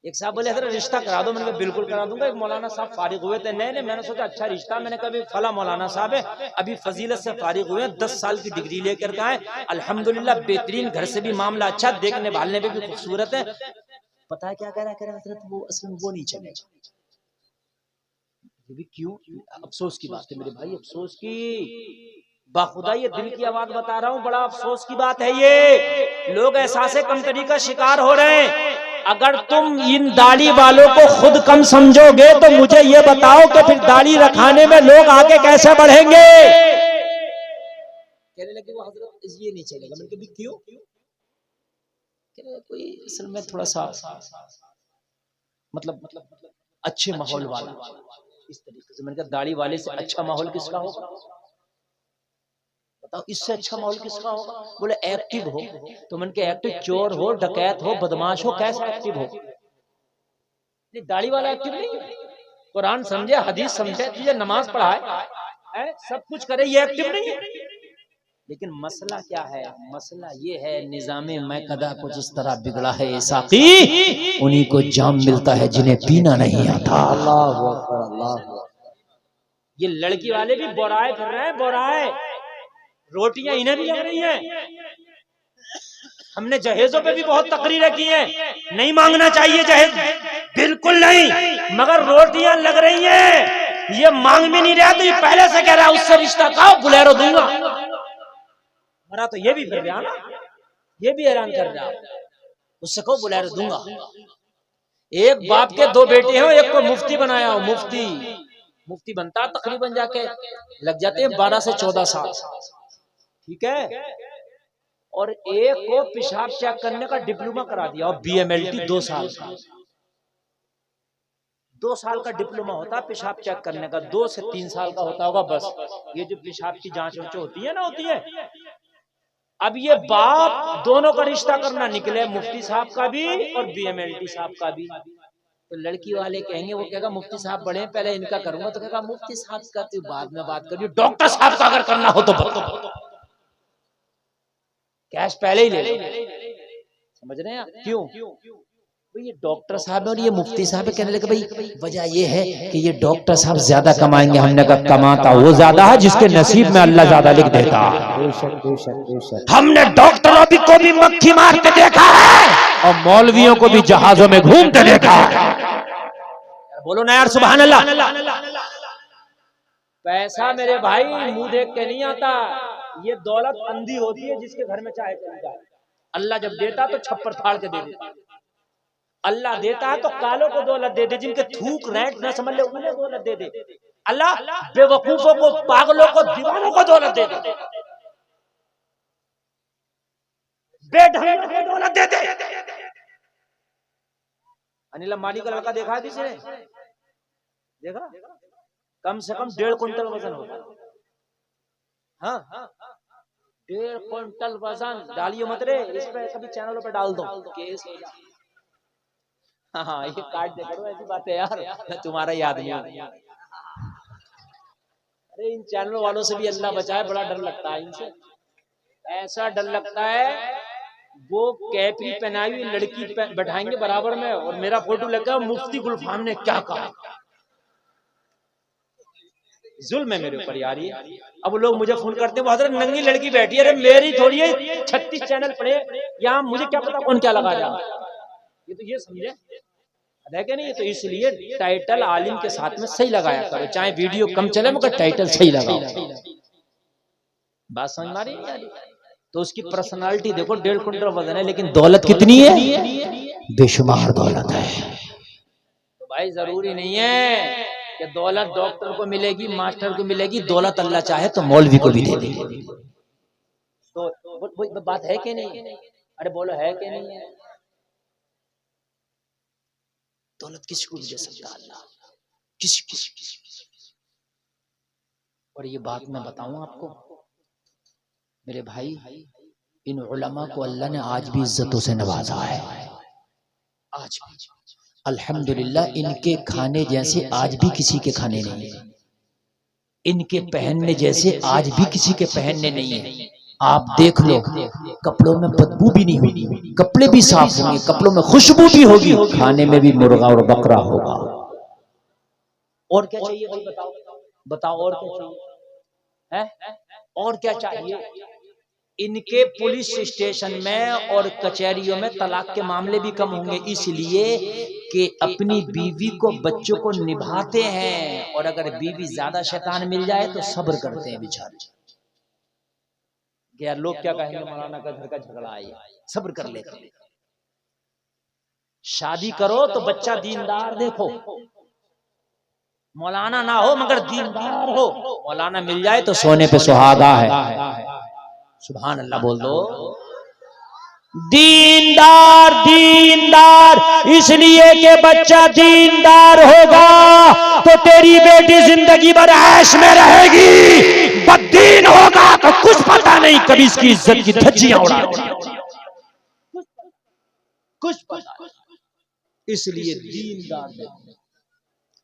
एक साहब बोले हजरत रिश्ता करा दो, मैंने कहा बिल्कुल करा दूंगा। एक मौलाना साहब फारिग हुए थे नए, मैंने सोचा अच्छा रिश्ता, मैंने कहा फला मौलाना साहब है अभी फजीलत से फारिग हुए, 10 साल की डिग्री लेकर आए, अल्हम्दुलिल्लाह बेहतरीन, घर से भी मामला अच्छा, देखने भालने में भी खूबसूरत है। पता है क्या कह रहा है हजरत, वो असल में वो नहीं चलेगा। क्यों? अफसोस की बात है मेरे भाई, अफसोस की बाखुदा ये दिल की आवाज बता रहा हूँ, बड़ा अफसोस की बात है। ये लोग एहसास कमतरी का शिकार हो रहे हैं। अगर तुम इन दाढ़ी वालों को खुद कम समझोगे तो मुझे ये बताओ कि फिर दाढ़ी रखाने में लोग आगे कैसे बढ़ेंगे? कहने लगे वो हजरत ये नहीं चलेगा। मैंने कहा क्यों? कोई असल में थोड़ा सा मतलब अच्छे माहौल वाला, इस तरीके से। मैंने कहा दाढ़ी वाले से अच्छा माहौल किसका होगा? बताओ, इससे अच्छा माहौल किसका होगा? बोले एक्टिव हो। तो मैंने कहा एक्टिव चोर हो, डकैत हो, बदमाश हो, कैसा एक्टिव हो? दाढ़ी वाला एक्टिव नहीं है। कुरान समझे, हदीस समझे, तुझे नमाज पढ़ाए, सब कुछ करे, ये एक्टिव नहीं है। लेकिन मसला क्या है? मसला ये है निजामे मैं कदा कुछ इस तरह बिगड़ा है साकी, उन्हीं को जाम मिलता है जिन्हें पीना नहीं आता। अल्लाह अकबर, अल्लाह अकबर। ये लड़की वाले भी बोराए फिर रहे हैं, बोराए। रोटियां इन्हें भी लग रही हैं। हमने जहेजों पे भी बहुत तकरीरें की हैं, नहीं मांगना चाहिए जहेज, बिल्कुल नहीं, मगर रोटियां लग रही हैं। ये मांग भी नहीं रहा तो ये पहले से कह रहा है उससे रिश्ता कहो, बुलेरो दूंगा। मरा तो ये भी फिर रहा ना, ये भी हैरान कर रहा, उससे कहो बुलेरो दूंगा। एक बाप के दो बेटे हो, एक को मुफ्ती बनाया हो, मुफ्ती बनता तकरीबन जाके लग जाते हैं 12 से 14 साल, ठीक है। और एक को पेशाब चेक करने का डिप्लोमा करा दिया और BMLT 2 साल का, 2 साल का डिप्लोमा होता है पेशाब चेक करने का, 2 से 3 साल का होता होगा बस। ये जो पेशाब की जांच होती है ना, होती है। अब ये बाप दोनों का रिश्ता करना निकले, मुफ्ती साहब का भी और BMLT साहब का भी। तो लड़की वाले कहेंगे, वो कहेगा मुफ्ती साहब बड़े हैं, पहले इनका करूंगा। तो कहेगा मुफ्ती साहब का तो बाद में बात करिए, डॉक्टर साहब का अगर करना हो तो कैश पहले ही ले लो। समझ रहे हैं? क्यों? ये डॉक्टर साहब और ये मुफ्ती साहब कहने लगे भाई वजह ये है कि ये डॉक्टर साहब ज्यादा कमाएंगे। हमने कहा कमाता वो ज्यादा है जिसके नसीब में अल्लाह ज्यादा लिख देता है। हमने डॉक्टरों को भी मक्खी मारते देखा है और मौलवियों को भी जहाजों में घूमते देखा है। बोलो ना यार सुभान अल्लाह। पैसा मेरे भाई मुंह देख के नहीं आता, ये दौलत अंधी होती है जिसके घर में चाहे चली जाए। अल्लाह जब देता तो छप्पर फाड़ के दे देता, अल्लाह देता है तो कालों को दौलत दे दे, जिनके थूक रैंट न समझ ले उन्हें दौलत दे दे। अल्लाह बेवकूफों को, पागलों को, दीवानों को दौलत दे दे, बेढंगों को दौलत दे दे। अनिल अंबानी का लड़का देखा है किसी ने? देखा? कम से कम 1.5 कुंटल वजन होता। हाँ 1.5 कुंटल वजन। डालियो मत रे, इस पे कभी चैनलों पे डाल दो, केस हो जाए। हाँ ये काट दे करो, ऐसी बात है यार, मैं तुम्हारा याद नहीं। अरे इन चैनलों वालों से भी अल्लाह बचाए, बड़ा डर लगता है इनसे। ऐसा डर लगता है वो कैपरी पहनाई हुई लड़की बैठाएंगे बराबर में और मेरा फोटो लगा, मुफ्ती गुलफाम ने क्या कहा। जुल्म है मेरे ऊपर यार ये। अब लोग मुझे फोन करते हैं, हजरत नंगी लड़की बैठी है। अरे मेरी थोड़ी है, 36 चैनल पड़े यहाँ, मुझे क्या पता कौन क्या लगा जाए। ये तो ये समझे है कि नहीं? तो इसलिए टाइटल आलिम के साथ में सही लगाया करो, चाहे वीडियो कम चले मगर टाइटल सही लगाओ। बात समझ में आ रही है? तो उसकी पर्सनालिटी देखो, 1.5 कुंटल वजन है, लेकिन दौलत कितनी है? बेशुमार दौलत है। तो भाई जरूरी नहीं है कि दौलत डॉक्टर को मिलेगी, मास्टर को मिलेगी। दौलत अल्लाह चाहे तो मौलवी को भी दे देगी। तो बात है कि नहीं? अरे बोलो है कि नहीं है? दौलत किसी को भी दे सकता है अल्लाह, किसी। और ये बात मैं बताऊं आपको मेरे भाई, इन उलमा को अल्लाह ने आज भी इज्जतों से नवाजा है। आज भी अल्हम्दुलिल्लाह, इनके खाने जैसे आज भी किसी के खाने नहीं है, इनके पहनने जैसे आज भी किसी के पहनने नहीं है। आप देख लो, कपड़ों में बदबू भी नहीं होगी, कपड़े भी साफ होंगे, कपड़ों में खुशबू भी होगी, खाने में भी मुर्गा और बकरा होगा। और क्या चाहिए भाई? बताओ और क्या चाहिए? है और क्या चाहिए? इनके पुलिस स्टेशन में और कचहरियों में तलाक के मामले भी कम होंगे, इसलिए कि अपनी बीवी को, बच्चों को निभाते हैं। और अगर बीवी ज्यादा शैतान मिल जाए तो सब्र करते हैं बेचारे। यार लोग क्या कहेंगे, मौलाना का घर का झगड़ा है, सब्र कर लेते हैं। शादी करो तो बच्चा दीनदार देखो, मौलाना ना हो मगर दीनदार हो। मौलाना मिल जाए तो सोने पे सुहागा है। सुभान अल्लाह बोल दो। दीनदार इसलिए कि बच्चा दीनदार होगा तो तेरी बेटी जिंदगी भर ऐश में रहेगी। बददीन होगा तो कुछ पता नहीं, कभी इसकी इज्जत की धज्जियां उड़ा कुछ पता। इसलिए दीनदार देखो,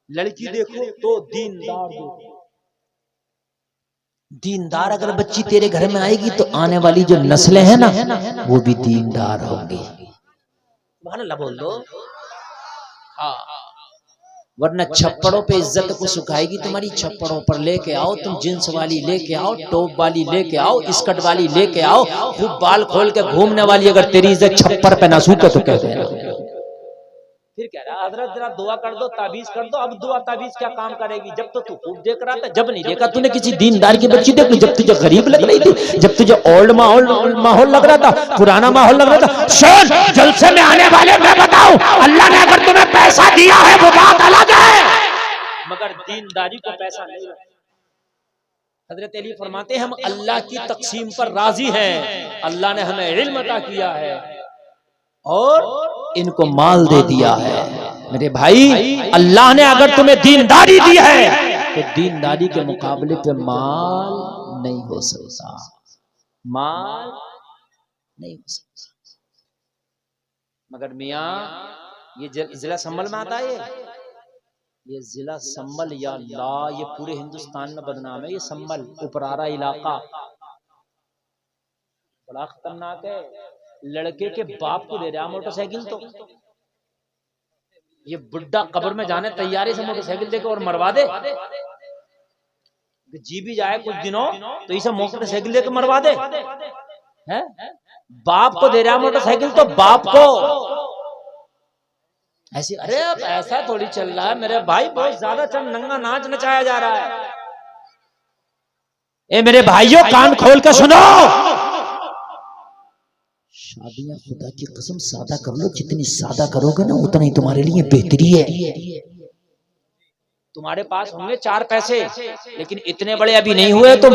लड़की देखो तो दीनदार देखो। दीनदार अगर बच्ची तेरे घर में आएगी तो आने वाली जो नस्लें हैं ना वो भी दीनदार होंगी। सुभान अल्लाह बोल दो। हाँ, वरना छप्पड़ों पे इज्जत को सुखाएगी तुम्हारी। छप्पड़ों पर लेके आओ तुम, जींस वाली लेके आओ, टॉप वाली लेके आओ, स्कर्ट वाली लेके आओ, खूब बाल खोल के घूमने वाली अगर तेरी इज्जत छप्पर पे ना सूखे तो कह देना। फिर कह रहा हजरत जरा दुआ कर दो, ताबीज कर दो। अब दुआ ताबीज क्या काम करेगी? जब तो तू खूब देख रहा था, जब नहीं देखा तूने किसी दीनदार की बच्ची देख ली, जब तुझे गरीब लग रही थी, जब तुझे ओल्ड माहौल लग रहा था, पुराना माहौल लग रहा था। सुन, जलसे में आने वाले मैं बताऊं, अल्लाह ने अगर तुम्हें पैसा दिया है वो बात अलग है, मगर दीनदारी को पैसा नहीं। हजरत अली फरमाते हैं हम अल्लाह की तकसीम पर राजी हैं। अल्लाह ने हमें इल्म अता किया है और इनको माल दे दिया है। मेरे भाई, अल्लाह ने अगर तुम्हें दीनदारी दी है तो दीनदारी के मुकाबले पे माल नहीं हो सकता, माल नहीं हो सकता। मगर मियाँ, ये जिला संभल में आता है, ये जिला संभल या अल्लाह, ये पूरे हिंदुस्तान में बदनाम है। ये संभल उपरारा इलाका बड़ा खतरनाक है। लड़के के बाप को दे रहा मोटरसाइकिल, तो ये बुड्ढा कब्र में जाने तैयारी से मोटरसाइकिल देकर और मरवा दे। जी भी जाए कुछ दिनों तो इसे मोटरसाइकिल देकर मरवा दे। है बाप को दे रहा मोटरसाइकिल, तो बाप को ऐसी। अरे अब ऐसा थोड़ी चल रहा है मेरे भाई, बहुत ज्यादा चल नंगा नाच नचाया जा रहा है। ए मेरे भाइयों, कान खोल कर सुनो, शादियां खुदा की कसम सादा कर लो। जितनी सादा करोगे ना उतना ही तुम्हारे लिए बेहतरी है। तुम्हारे पास होंगे 4 पैसे, लेकिन इतने बड़े अभी नहीं हुए तुम।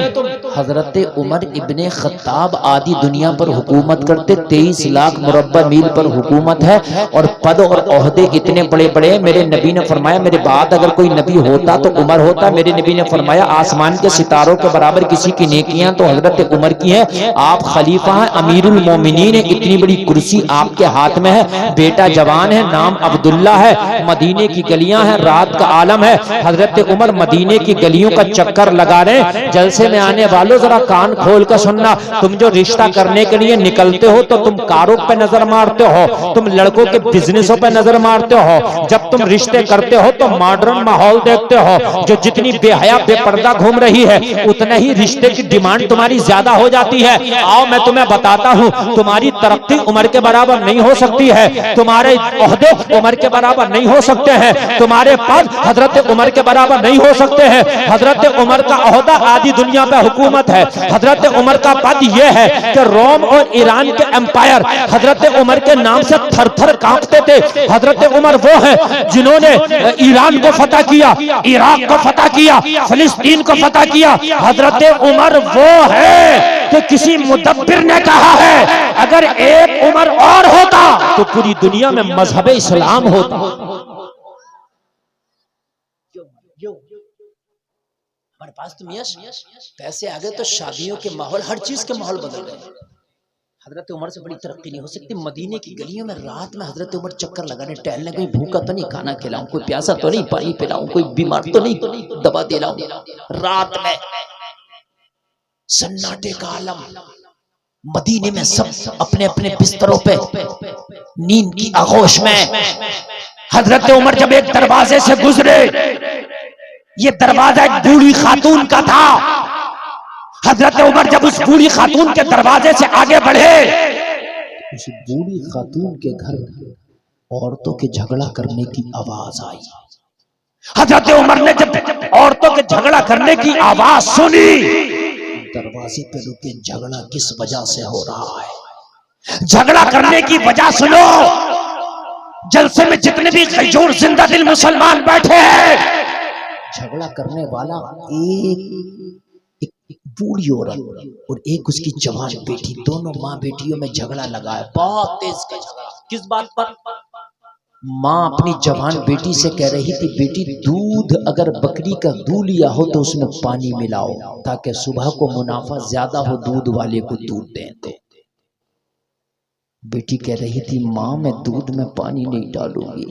हजरत उमर इब्ने खत्ताब आदि दुनिया पर हुकूमत करते, 23 लाख मुरब्बा मील पर हुकूमत है और पद और ओहदे इतने बड़े बड़े। मेरे नबी ने फरमाया, मेरे बाद अगर कोई नबी होता तो उमर होता। मेरे नबी ने फरमाया, आसमान के सितारों के बराबर किसी की नेकियां तो हजरत उमर की है। आप खलीफा हैं, अमीरुल मोमिनीन है, इतनी बड़ी कुर्सी आपके हाथ में है। बेटा जवान है, नाम अब्दुल्ला है, मदीने की गलियां हैं, रात का आलम है। हजरत उमर मदीने की गलियों का चक्कर लगा रहे। जलसे में आने वालों जरा कान खोल कर सुनना, तुम जो रिश्ता करने के लिए निकलते हो तो तुम कारों पे नजर मारते हो, तुम लड़कों के बिजनेसों पे नजर मारते हो। जब तुम रिश्ते करते हो तो मॉडर्न माहौल देखते हो। जो जितनी बेहया बेपर्दा घूम रही है उतना ही रिश्ते की डिमांड तुम्हारी ज्यादा हो जाती है। आओ मैं तुम्हें बताता हूँ, तुम्हारी तरक्की उम्र के बराबर नहीं हो सकती है, तुम्हारे ओहदे उम्र के बराबर नहीं हो सकते हैं, तुम्हारे पद हजरत उमर के बराबर नहीं हो सकते हैं। हजरत उमर का ओहदा आदि दुनिया पे हुकूमत है। हजरत उमर का पद यह है कि रोम और ईरान के एम्पायर हजरत उमर के नाम से थर थर कांपते थे। हजरत उमर वो है जिन्होंने ईरान को फतह किया, इराक को फतह किया, फिलिस्तीन को फतह किया। हजरत उमर वो है कि किसी मुदब्बिर ने कहा है, अगर एक उमर और होता तो पूरी दुनिया में मजहब इस्लाम होता। हमारे पास तो मियां पैसे आ गए तो शादियों के माहौल, हर चीज के माहौल बदल गए। हजरत उमर से बड़ी तरक्की नहीं हो सकती। मदीने की गलियों में रात में हजरत उमर चक्कर लगाने टहलने, कोई भूखा तो नहीं, खाना खिलाऊं, कोई प्यासा तो नहीं, पानी पिलाऊं, कोई बीमार तो नहीं, दवा दिलाऊं। रात में सन्नाटे का आलम, मदीने में सब अपने अपने बिस्तरों पे नींद की आगोश में। हजरत उमर जब एक दरवाजे से गुजरे, ये दरवाजा एक बूढ़ी खातून का था। हजरत उमर जब उस बूढ़ी खातून के दरवाजे से आगे बढ़े, उस बूढ़ी खातून के घर औरतों के झगड़ा करने की आवाज आई। हजरत उमर ने जब औरतों के झगड़ा करने की आवाज सुनी, दरवाजे पे रुके, झगड़ा किस वजह से हो रहा है, झगड़ा करने की वजह सुनो। जलसे में जितने भी गैयूर जिंदा दिल मुसलमान बैठे हैं, झगड़ा करने वाला एक बूढ़ी औरत और एक उसकी जवान बेटी, दोनों माँ बेटियों में झगड़ा लगा है, बहुत तेज का झगड़ा। किस बात पर? माँ अपनी जवान बेटी से कह रही थी, बेटी दूध अगर बकरी का दूध लिया हो तो उसमें पानी मिलाओ ताकि सुबह को मुनाफा ज्यादा हो, दूध वाले को दूध दें। तो बेटी कह रही थी, माँ मैं दूध में पानी नहीं डालूंगी,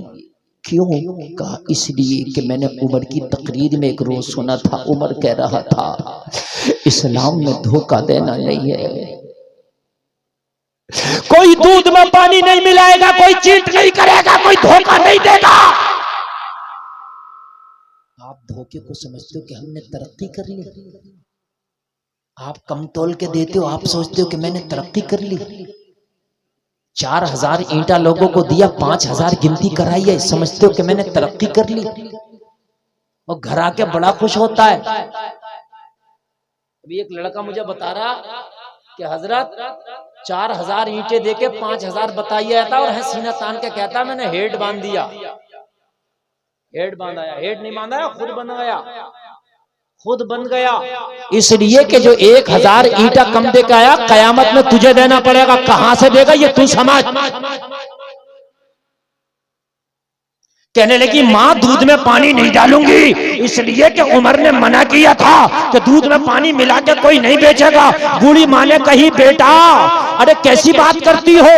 क्यों? कहा इसलिए कि मैंने उमर की तकरीर में एक रोज सुना था, उमर कह रहा था इस्लाम में धोखा देना नहीं है, कोई दूध में पानी नहीं मिलाएगा, कोई चीट नहीं करेगा, कोई धोखा नहीं देगा। आप धोखे को समझते हो कि हमने तरक्की कर ली, आप कम तोल के देते हो, आप सोचते हो कि मैंने तरक्की कर ली। 4000 ईंटा लोगों को दिया, 5000 गिनती कराई है, समझते हो कि मैंने तरक्की कर ली, और घर आके बड़ा खुश होता है। अभी एक लड़का मुझे बता रहा कि हजरत 4000 ईंटें देके 5000 बताइए था, और सीना तान के कहता मैंने हेड बांध दिया। हेड बांधाया, हेड नहीं बांधा, खुद बन गया, खुद बन गया। इसलिए कि जो 1000 ईंटा कम दे के आया, कयामत में तुझे देना पड़ेगा। कहां से देगा ये तू समझ। कहने लगी माँ दूध में पानी नहीं डालूंगी, इसलिए कि उमर ने मना किया था कि दूध में पानी मिला के कोई नहीं बेचेगा। बूढ़ी माँ ने कही बेटा अरे कैसी बात करती हो,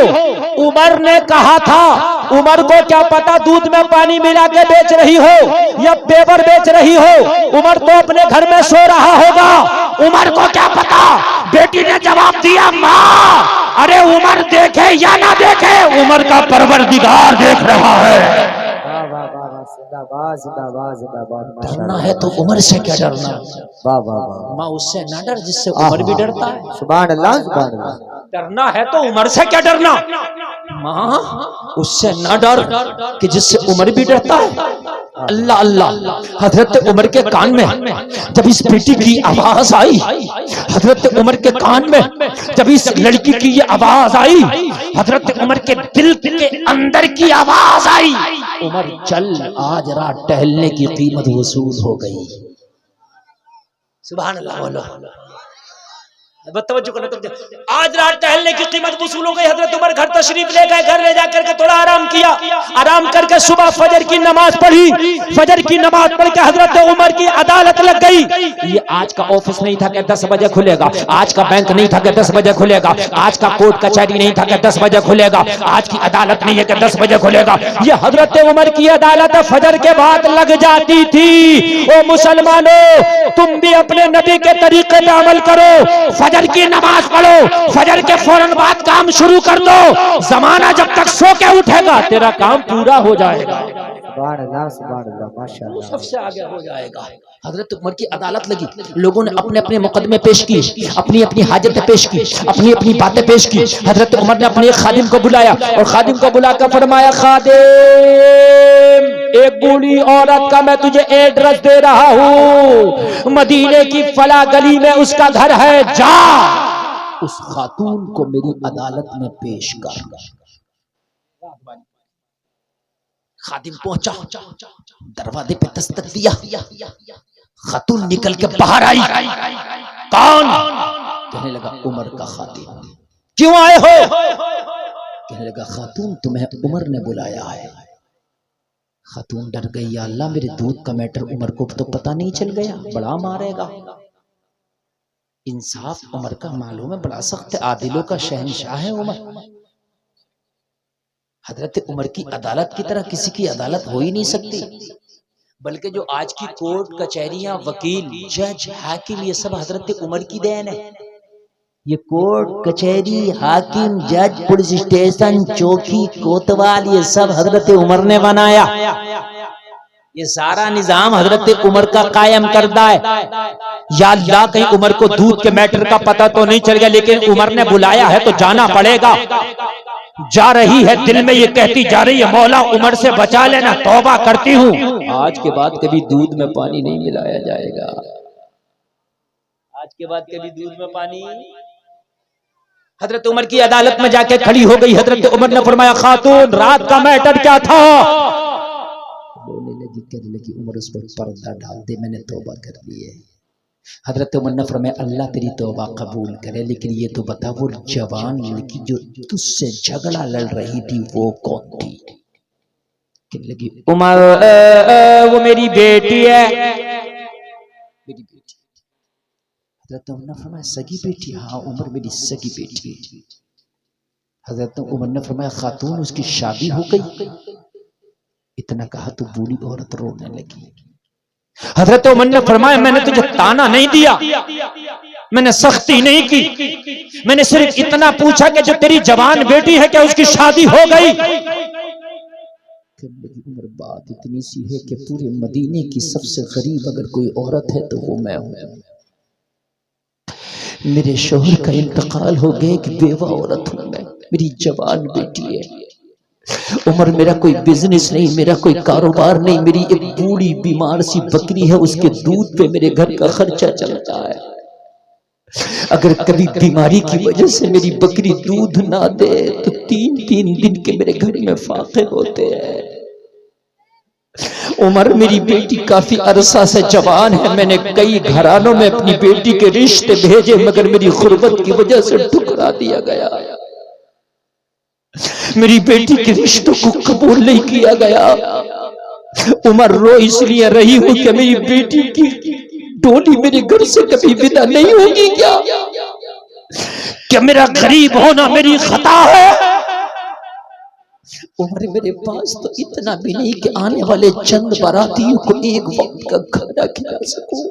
उमर ने कहा था। उमर को क्या पता दूध में पानी मिला के बेच रही हो या पेपर बेच रही हो, उमर तो अपने घर में सो रहा होगा, उमर को क्या पता। बेटी ने जवाब दिया माँ अरे उमर देखे या ना देखे, उमर का परवरदिगार देख रहा है। डरना है तो उमर से क्या डरना, वाह वाह वाह, माँ उससे ना डर जिससे उमर भी डरता है। सुभान अल्लाह सुभान अल्लाह। डरना है तो उमर से क्या डरना, माँ उससे ना डर कि जिससे उमर भी डरता है। अल्लाह अल्लाह। हजरत उमर के कान में जब इस बेटी की आवाज आई, हजरत उमर के कान में जब इस लड़की की ये आवाज आई, हजरत उमर के दिल के अंदर की आवाज आई, उमर चल आज रात टहलने की कीमत वसूल हो गई। सुभान अल्लाह बोलो, आज रात टहलने की कीमत वसूल हो गई। हजरत उमर घर तशरीफ ले गए, घर ले जाकर के थोड़ा आराम किया, आराम करके सुबह फजर की नमाज पढ़ी। फजर की नमाज पढ़ के हजरत उमर की अदालत लग गई। ये आज का ऑफिस नहीं था कि 10 बजे खुलेगा, आज का बैंक नहीं था कि 10 बजे खुलेगा, आज का कोर्ट कचहरी नहीं था कि 10 बजे खुलेगा, आज की अदालत नहीं है कि 10 बजे खुलेगा। ये हजरत उमर की अदालत फजर के बाद लग जाती थी। ओ मुसलमानों तुम भी अपने नबी के तरीके पे अमल करो, फजर की नमाज पढ़ो, फजर के फौरन बाद काम शुरू कर दो, जमाना जब तक सो के उठेगा तेरा काम पूरा हो जाएगा। सुभान अल्लाह माशाअल्लाह, सबसे आगे हो जाएगा। हजरत उमर की अदालत लगी, लोगों ने अपने अपने मुकदमे पेश की, अपनी अपनी हाजतें पेश की, अपनी अपनी बातें पेश की। हजरत उमर ने अपने एक खादिम को बुलाया और खादिम को बुलाकर फरमाया खादिम एक बूढ़ी औरत का मैं तुझे एड्रेस दे रहा हूँ, मदीने की फला गली में उसका घर है, जा उस खातून को मेरी अदालत में पेश कर। खादिम पहुंचा, दरवाजे पे दस्तक दिया, खातून निकल के बाहर आई। कौन? कहने लगा उमर का खादिम। क्यों आए हो? कहने लगा खातून तुम्हें उमर ने बुलाया है। खातून डर गई, या अल्लाह मेरे दूध का मैटर उमर को तो पता नहीं चल गया, बड़ा मारेगा। इंसाफ उमर का मालूम है, बड़ा सख्त आदिलों का शहंशाह है उमर। हजरत उमर की अदालत की तरह किसी की अदालत हो ही नहीं सकती, बल्कि जो आज की कोर्ट कचहरियां वकील जज हाकिम ये सब हजरत उमर की देन है। ये कोर्ट कचहरी हाकिम जज पुलिस स्टेशन चौकी कोतवाल ये सब हजरत उमर ने बनाया। ये सारा निजाम हजरत उमर का कायम करता है। या अल्लाह कहीं उमर को दूध के मैटर का पता तो नहीं चल गया, लेकिन उमर ने बुलाया है तो जाना पड़ेगा। जा रही है दिल में ये कहती जा रही है मौला उमर से बचा लेना, तौबा करती हूँ, आज के बाद कभी दूध में पानी नहीं मिलाया जाएगा। आज के बाद कभी दूध में पानी। हजरत उमर की अदालत में जाके खड़ी हो गई। हजरत उमर ने फरमाया खातून रात का मैटर क्या था? बोलने लगी, कहने लगी उमर उस पर पर्दा डाल दे, मैंने तौबा कर ली है। हजरत उमर ने फरमाया अल्लाह तेरी तौबा कबूल करे, लेकिन ये तो बता वो जवान लड़की जो तुझसे झगड़ा लड़ रही थी वो कौन थी? कहने लगी उमर वो मेरी बेटी है। मेरी बेटी। हजरत उमर ने फरमाया सगी बेटी? हाँ उमर मेरी सगी बेटी। हजरत उमर ने फरमाया खातून उसकी शादी हो गई? इतना कहा तो बूढ़ी औरत रोने लगी। हजरत उमर ने फरमाया, मैंने तुझे ताना नहीं दिया, मैंने सख्ती नहीं की, मैंने सिर्फ इतना पूछा कि जो तेरी जवान बेटी है क्या उसकी शादी हो गई? उमर बात इतनी सी है कि पूरे मदीने की सबसे गरीब अगर कोई औरत है तो वो मैं हूं। मेरे शोहर का इंतकाल हो गया, कि बेवा औरत हूं मैं, मेरी जवान बेटी है। उमर मेरा कोई बिजनेस नहीं, मेरा कोई कारोबार नहीं, मेरी एक बूढ़ी बीमार सी बकरी है, उसके दूध पे मेरे घर का खर्चा चलता है। अगर कभी बीमारी की वजह से मेरी बकरी दूध ना दे तो 3-3 दिन के मेरे घर में फाके होते हैं। उमर मेरी बेटी काफी अरसा से जवान है, मैंने कई घरानों में अपनी बेटी के रिश्ते भेजे, मगर मेरी गुर्बत की वजह से ठुकरा दिया गया। मेरी बेटी के रिश्तों को कबूल नहीं किया गया। उमर रो इसलिए रही हूं कि मेरी बेटी की डोली मेरे घर से कभी विदा नहीं होगी क्या मेरा गरीब होना मेरी खता है? उमर मेरे पास तो इतना भी नहीं कि आने वाले चंद बारातियों को एक वक्त का खाना खिला सकूं,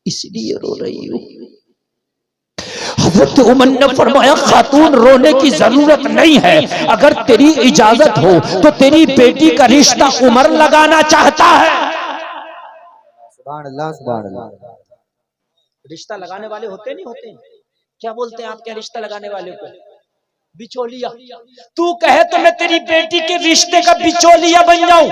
इसलिए रो रही हूं। हजरत उमर ने फरमाया, खातून रोने की जरूरत नहीं है, अगर तेरी इजाजत हो तो तेरी बेटी का रिश्ता उमर लगाना चाहता है। सुभान अल्लाह, सुभान अल्लाह। रिश्ता लगाने वाले होते नहीं होते, क्या बोलते हैं आप, क्या रिश्ता लगाने वाले को? बिचौलिया। तू कहे तो मैं तेरी बेटी के रिश्ते का बिचौलिया बन जाऊं।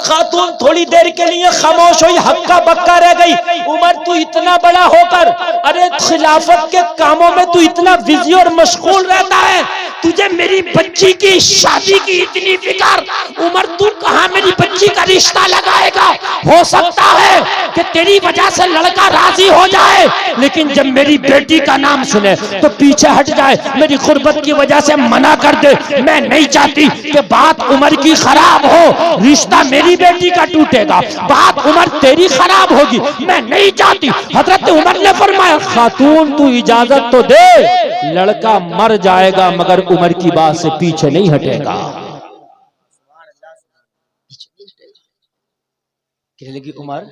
खातून थोड़ी देर के लिए खामोश हुई, हक्का बक्का रह गई। उमर तू इतना बड़ा होकर, अरे खिलाफत के कामों में तू इतना बिजी और मशगूल रहता है, तुझे मेरी बच्ची की शादी की इतनी फिक्र। उमर तू कहां मेरी बच्ची का रिश्ता लगाएगा? हो सकता है कि तेरी वजह से लड़का राजी हो जाए, लेकिन जब मेरी बेटी का नाम सुने तो पीछे हट जाए, मेरी गुर्बत की वजह से मना कर दे। मैं नहीं चाहती कि बात उमर की खराब हो, रिश्ता मेरी बेटी का टूटेगा, बात उमर तेरी खराब होगी, मैं नहीं चाहती। हजरत उमर ने फरमाया, खातून तू इजाजत तो दे, लड़का मर जाएगा मगर उमर की बात से पीछे नहीं हटेगा। कहने लगी, उमर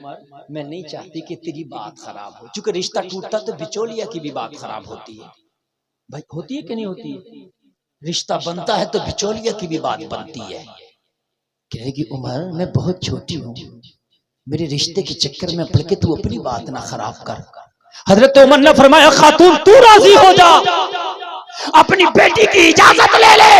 मैं नहीं चाहती कि तेरी बात खराब हो, क्योंकि रिश्ता टूटता तो बिचौलिया की भी बात खराब होती है। भाई होती है कि नहीं होती है? रिश्ता बनता है तो बिचौलिया की भी बात बनती है। कहने लगी, उमर मैं बहुत छोटी हूँ, मेरे रिश्ते के चक्कर में पड़ के तू अपनी बात ना खराब कर। हजरत उमर ने फरमाया, खातून तू राजी हो जा, अपनी बेटी की इजाजत ले ले।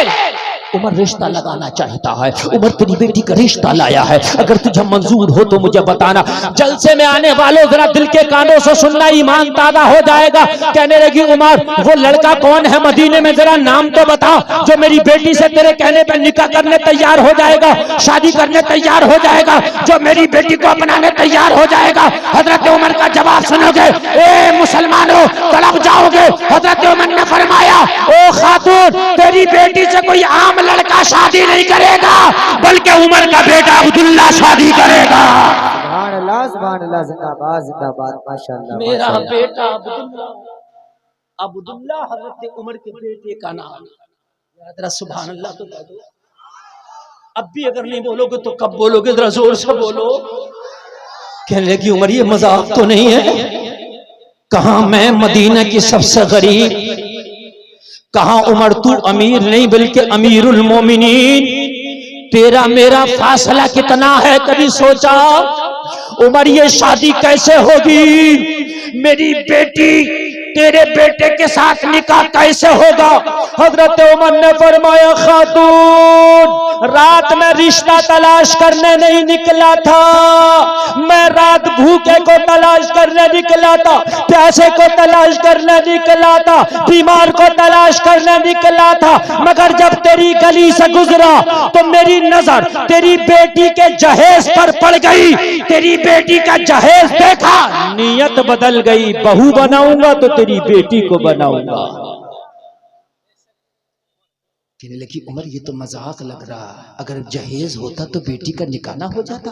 उमर रिश्ता लगाना चाहता है, उमर तेरी बेटी का रिश्ता लाया है, अगर तुझे मंजूर हो तो मुझे बताना। जलसे में आने वालों जरा दिल के कानों से सुनना, ईमान ताजा हो जाएगा। कहने लगी, उमर वो लड़का कौन है मदीने में, जरा नाम तो बता, जो मेरी बेटी से तेरे कहने पर निकाह करने तैयार हो जाएगा, शादी करने तैयार हो जाएगा, जो मेरी बेटी को अपनाने तैयार हो जाएगा। हजरत उमर का जवाब सुनोगे, ए मुसलमानों तड़प जाओगे। हजरत उमर ने फरमाया, ओ खातून तेरी बेटी से कोई आम लड़का शादी नहीं करेगा, बल्कि उमर का बेटा अब्दुल्ला शादी करेगा। सुभान अल्लाह, सुभान अल्लाह, जिंदाबाद जिंदाबाद, माशाअल्लाह। मेरा बेटा अब्दुल्ला, अब्दुल्ला हजरत उमर के बेटे का नाम। जरा सुभान अल्लाह तो कह दो। अब भी अगर नहीं बोलोगे तो कब बोलोगे, जरा जोर से बोलो। कहने लगी, उमर ये मजाक तो नहीं है, कहां मैं मदीना की सबसे गरीब, कहां उमर तू अमीर नहीं बल्कि अमीरुल मोमिनीन, तेरा मेरा फासला कितना है कभी सोचा? उमर ये शादी कैसे होगी? मेरी बेटी तेरे बेटे के साथ निकाह कैसे होगा? हजरत उमर ने फरमाया, खातून रात में रिश्ता तलाश करने नहीं निकला था, मैं रात भूखे को तलाश करने निकला था, प्यासे को तलाश करने निकला था, बीमार को तलाश करने निकला था, मगर जब तेरी गली से गुजरा तो मेरी नजर तेरी बेटी के जहेज पर पड़ गई। तेरी बेटी का जहेज देखा, नीयत बदल गई, बहू बनाऊंगा तो तेरी बेटी को बनाऊंगा। कहने लगी, उमर ये तो मजाक लग रहा, अगर जहेज होता तो बेटी का निकाह ना हो जाता।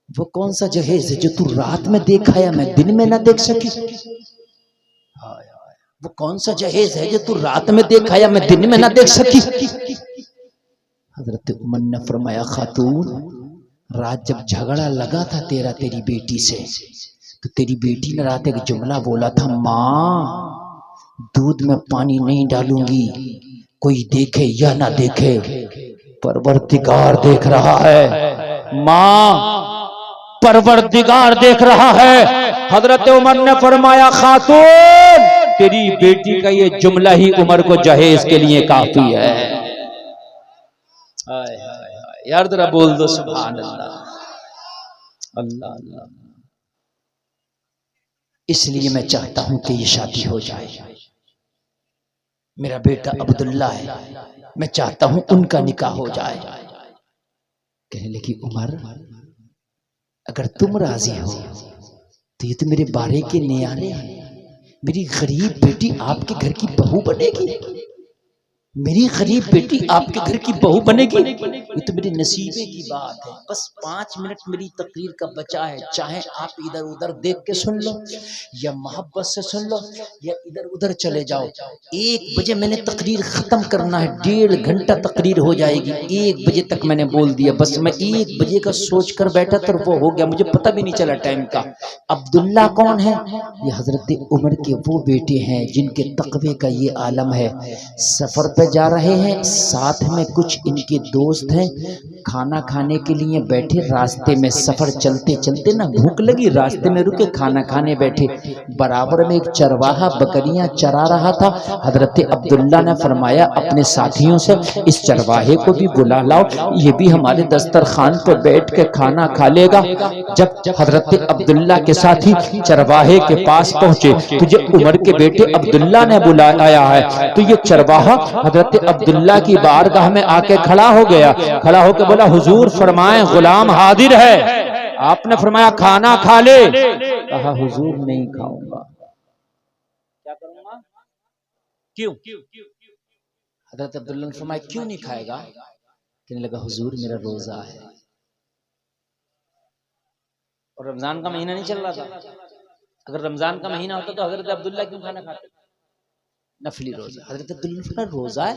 वो कौन सा जहेज है जो तू रात में देखा या मैं दिन में ना देख सकी? वो कौन सा जहेज है जो तू रात में देखा या मैं दिन में ना देख सकी? हजरत उमर ने फरमाया, खातून, रात जब झगड़ा लगा था तेरा तेरी बेटी से, तो तेरी बेटी ने रात एक जुमला बोला था, माँ दूध में पानी नहीं डालूंगी, कोई देखे या ना देखे, परवरदिगार देख रहा है। माँ परवरदिगार देख रहा है। हजरत उमर ने फरमाया, खातून तेरी बेटी का ये जुमला ही उमर को जहेज के लिए काफी है। हाय हाय हाय यार, जरा बोल दो सुभान अल्लाह, अल्लाह अल्लाह। इसलिए मैं चाहता हूं कि ये शादी हो जाए। मेरा बेटा अब्दुल्ला है, मैं चाहता हूं उनका निकाह हो जाए। कहने लगी, उमर अगर तुम राजी हो तो ये तो मेरे बारे के न्यारे हैं। मेरी गरीब बेटी आपके घर की बहू बनेगी, मेरी गरीब बेटी आपके घर की बहू बनेगी, ये तो मेरे नसीबे की बात है। बस 5 मिनट मेरी तकरीर का बचा है, चाहे आप इधर उधर देख के सुन लो या मोहब्बत से सुन लो या इधर उधर चले जाओ। 1 बजे मैंने तकरीर खत्म करना है, 1.5 घंटा तकरीर हो जाएगी। 1 बजे तक मैंने बोल दिया, बस मैं 1 बजे का सोच कर बैठा तो वो हो गया, मुझे पता भी नहीं चला टाइम का। अब्दुल्ला कौन है? ये हजरत उमर के वो बेटे हैं जिनके तकवे का ये आलम है। सफर पे जा रहे हैं, साथ में कुछ इनके दोस्त हैं, खाना खाने के लिए बैठे। रास्ते में सफर चलते चलते ना भूख लगी, रास्ते में रुके, खाना खाने बैठे। बराबर में एक चरवाहा बकरियां चरा रहा था। हजरत अब्दुल्ला ने फरमाया अपने साथियों से, इस चरवाहे को भी बुला लाओ, ये भी हमारे दस्तरखान पर बैठ के खाना खा लेगा। जब हजरत अब्दुल्ला के साथी चरवाहे के पास पहुंचे, तुझे उमर के बेटे अब्दुल्ला ने बुलाया है। तो ये चरवाहा हजरत अब्दुल्ला की बारगाह में आके खड़ा हो गया। खड़ा होकर बोला, हुजूर फरमाएं गुलाम हाजिर है। आपने फरमाया खाना खा ले। कहा, हुजूर नहीं खाऊंगा। क्या करूंगा? क्यों? हजरत अब्दुल्ला ने फरमाया, क्यों नहीं खाएगा? कहने लगा, हुजूर मेरा रोजा है। और रमजान का महीना नहीं चल रहा था। अगर रमजान का महीना होता तो हजरत अब्दुल्ला क्यों खाना खाते? नफली रोजा। हजरत अब्दुल्ला ने फरमाया, रोजा है,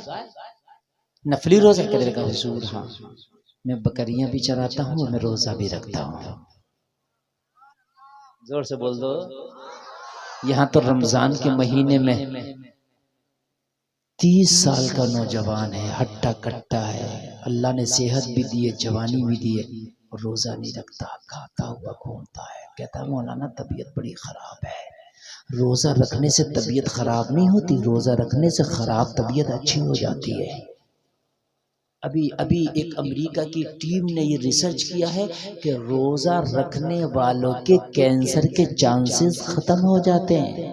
नफली रोजा? कहने लगा, हुजूर हाँ, मैं बकरियां भी चराता हूँ और मैं रोजा भी रखता हूँ। जोर से बोल दो। यहाँ तो रमजान के महीने में 30 साल का नौजवान है, हट्टा कट्टा है, अल्लाह ने सेहत भी दी है, जवानी भी दी है, और रोजा नहीं रखता, खाता हुआ घूमता है। कहता है, मौलाना तबीयत बड़ी खराब है। रोजा रखने से तबीयत खराब नहीं होती, रोजा रखने से खराब तबीयत अच्छी हो जाती है। अभी एक अमेरिका की टीम ने ये रिसर्च किया है कि रोजा रखने वालों के कैंसर के चांसेस खत्म हो जाते हैं।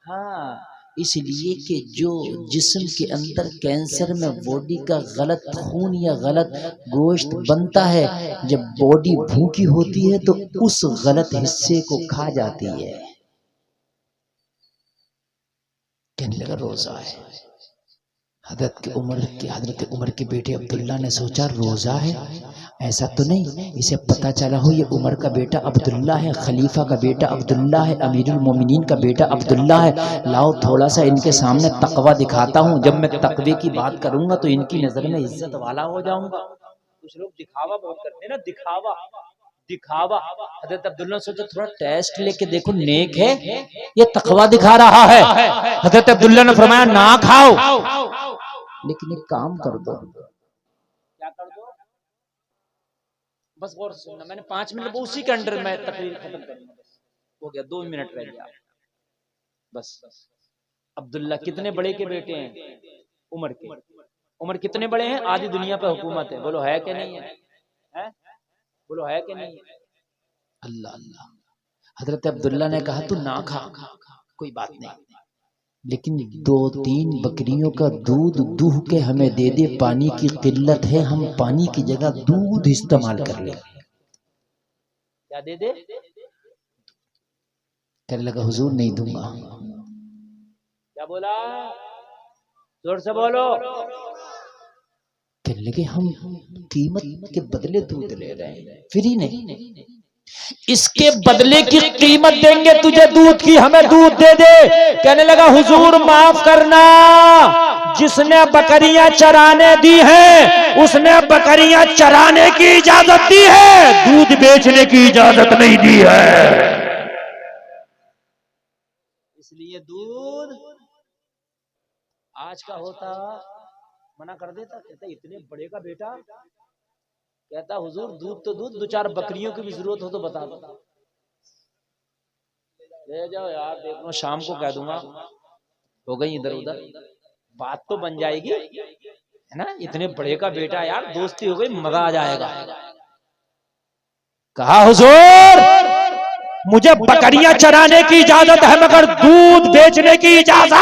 हाँ, इसलिए कि जो जिस्म के अंदर कैंसर में बॉडी का गलत खून या गलत गोश्त बनता है, जब बॉडी भूखी होती है तो उस गलत हिस्से को खा जाती है। कहने लगा, रोजा है। हजरत उमर के बेटे अब्दुल्ला ने सोचा, रोजा है, ऐसा तो नहीं इसे पता चला हो ये उमर का बेटा अब्दुल्ला है, खलीफा का बेटा अब्दुल्ला है, अमीरुल मोमिनीन का बेटा अब्दुल्ला है। लाओ थोड़ा सा इनके सामने तकवा दिखाता हूँ। जब मैं तकवे की बात करूंगा तो इनकी नजर में इज्जत वाला हो जाऊंगा। कुछ लोग दिखावा बहुत करते हैं ना, दिखावा दिखावा। हजरत अब्दुल्ला ने सोचा, थोड़ा टेस्ट लेके देखो, नेक है ये तकवा दिखा रहा है। हजरत अब्दुल्ला ने फरमाया, ना खाओ, लेकिन एक काम कर दो। क्या कर दो? बस गौर से सुनना, मैंने 5 मिनट उसी के अंडर में तकरीर खत्म करूंगा। बस हो गया, 2 मिनट रह गया बस। अब्दुल्ला कितने बड़े के बेटे हैं? उमर के। उमर कितने बड़े हैं? आधी दुनिया पे हुकूमत है। बोलो है कि नहीं है? बोलो है कि नहीं है? अल्लाह अल्लाह। हजरत अब्दुल्ला ने कहा, तू ना खा, कोई बात नहीं, लेकिन 2-3 बकरियों का दूध दूह के हमें दे दे। पानी की किल्लत है, हम पानी की जगह दूध इस्तेमाल कर ले। क्या दे दे? कहने लगा, हुजूर नहीं दूंगा। क्या बोला? जोर से बोलो। कहने लगे, हम कीमत के बदले दूध ले रहे हैं, फ्री नहीं, इसके बदले की कीमत देंगे तुझे दूध की, हमें दूध दे दे। कहने लगा, हुजूर माफ करना, जिसने बकरियां चराने दी है उसने बकरियां चराने की इजाजत दी है, दूध बेचने की इजाजत नहीं दी है। इसलिए दूध आज का होता मना कर देता, कहता इतने बड़े का बेटा, कहता हुजूर दूध तो दूध, 2-4 बकरियों की भी जरूरत हो तो बता दो, ले जाओ यार, देख लो शाम को कह दूंगा, हो गई इधर उधर, बात तो बन जाएगी है ना। इतने बड़े का बेटा यार, दोस्ती हो गई, मजा आ जाएगा। कहा हुजूर मुझे बकरियां चराने की इजाजत है मगर दूध बेचने की इजाजत,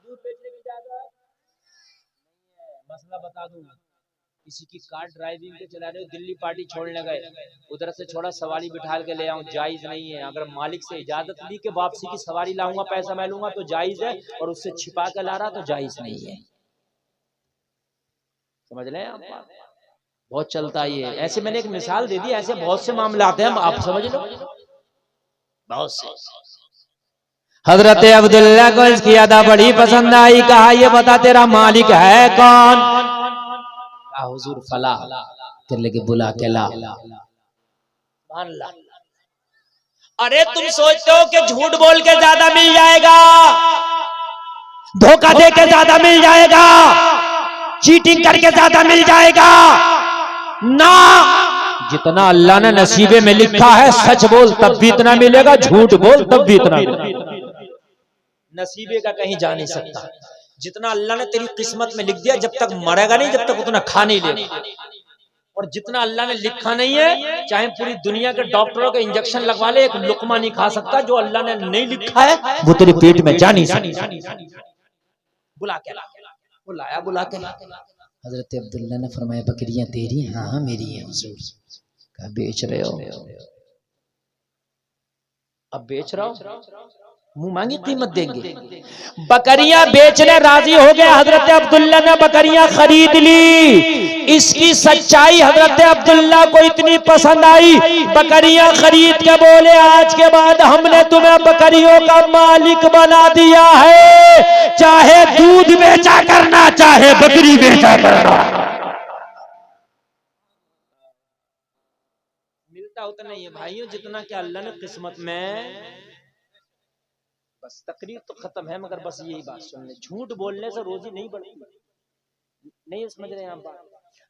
दूध बेचने की इजाजत मसला बता दूंगा। किसी की कार ड्राइविंग पे चला रहे हो, दिल्ली पार्टी छोड़ने गए, उधर से छोड़ा सवारी बिठा के ले आऊं, जायज नहीं है। अगर मालिक से इजाजत ली कि वापसी की सवारी लाऊंगा, पैसा मैं लूंगा तो जायज है, और उससे छिपा के ला रहा तो जायज नहीं है। समझ लें आप, बहुत चलता है ये। ऐसे मैंने एक मिसाल दे दी, ऐसे बहुत से मामले आते हैं, आप समझ लो, बहुत से। हजरत अब्दुल्ला को इसकी अदा बड़ी पसंद आई, कहा ये बता तेरा मालिक है कौन? हुजूर फला, कर लेके बुला के ला। अरे तुम सोचते हो कि झूठ बोल के ज्यादा मिल जाएगा, धोखा दे के ज्यादा मिल जाएगा, चीटिंग करके ज्यादा मिल जाएगा ना। जितना अल्लाह ने नसीबे में लिखा है, सच बोल तब भी इतना मिलेगा, झूठ बोल तब भी इतना मिलेगा। नसीबे का कहीं जा नहीं सकता। जितना अल्लाह ने तेरी किस्मत में लिख दिया, जब तक मरेगा नहीं जब तक उतना खा नहीं लेगा। और जितना अल्लाह ने लिखा नहीं है, चाहे पूरी दुनिया के डॉक्टरों के इंजेक्शन लगवा ले, एक लुकमा नहीं खा सकता। जो अल्लाह ने नहीं लिखा है वो तेरे पेट में जा नहीं सकता। बुला के बुलाया, बुला के हजरत अब्दुल्ला ने फरमाया बकरियां तेरी? हाँ मेरी है हुजूर। कहा बेच रहे हो? अब बेच रहा हूं, मुंह मांगी कीमत देंगे। बकरियां बेचने राजी हो गए, हजरत अब्दुल्ला ने बकरियां खरीद ली। इसकी सच्चाई हजरत अब्दुल्ला को इतनी पसंद आई, बकरियां खरीद के बोले आज के बाद हमने तुम्हें बकरियों का मालिक बना दिया है, चाहे दूध बेचा करना चाहे बकरी बेचा करना। मिलता उतना ही है भाइयों जितना कि अल्लाह ने किस्मत में। बस तकरीर तो खत्म है, मगर बस यही बात सुन ले, झूठ बोलने से रोजी नहीं बढ़ेगी। नहीं समझ रहे हैं आप बात?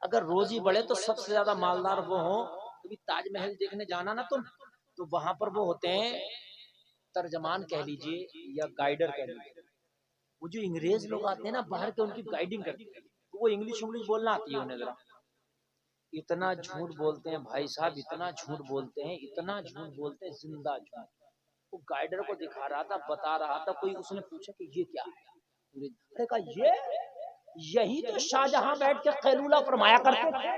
अगर रोजी बढ़े तो सबसे ज्यादा मालदार वो हो। कभी ताजमहल देखने जाना ना तुम, तो वहां पर वो होते हैं तर्जमान कह लीजिए या गाइडर कह लीजिए, वो जो अंग्रेज लोग आते हैं ना बाहर के, उनकी गाइडिंग करते हैं, तो वो इंग्लिश बोलना आती है उन्हें जरा। इतना झूठ बोलते हैं भाई साहब, इतना झूठ बोलते हैं, इतना झूठ बोलते हैं, जिंदा झूठ। वो गाइडर को दिखा रहा था, बता रहा था, कोई उसने पूछा कि ये क्या है? अरे कहा यही तो शाहजहां बैठ के कैलूला फरमाया करते थे।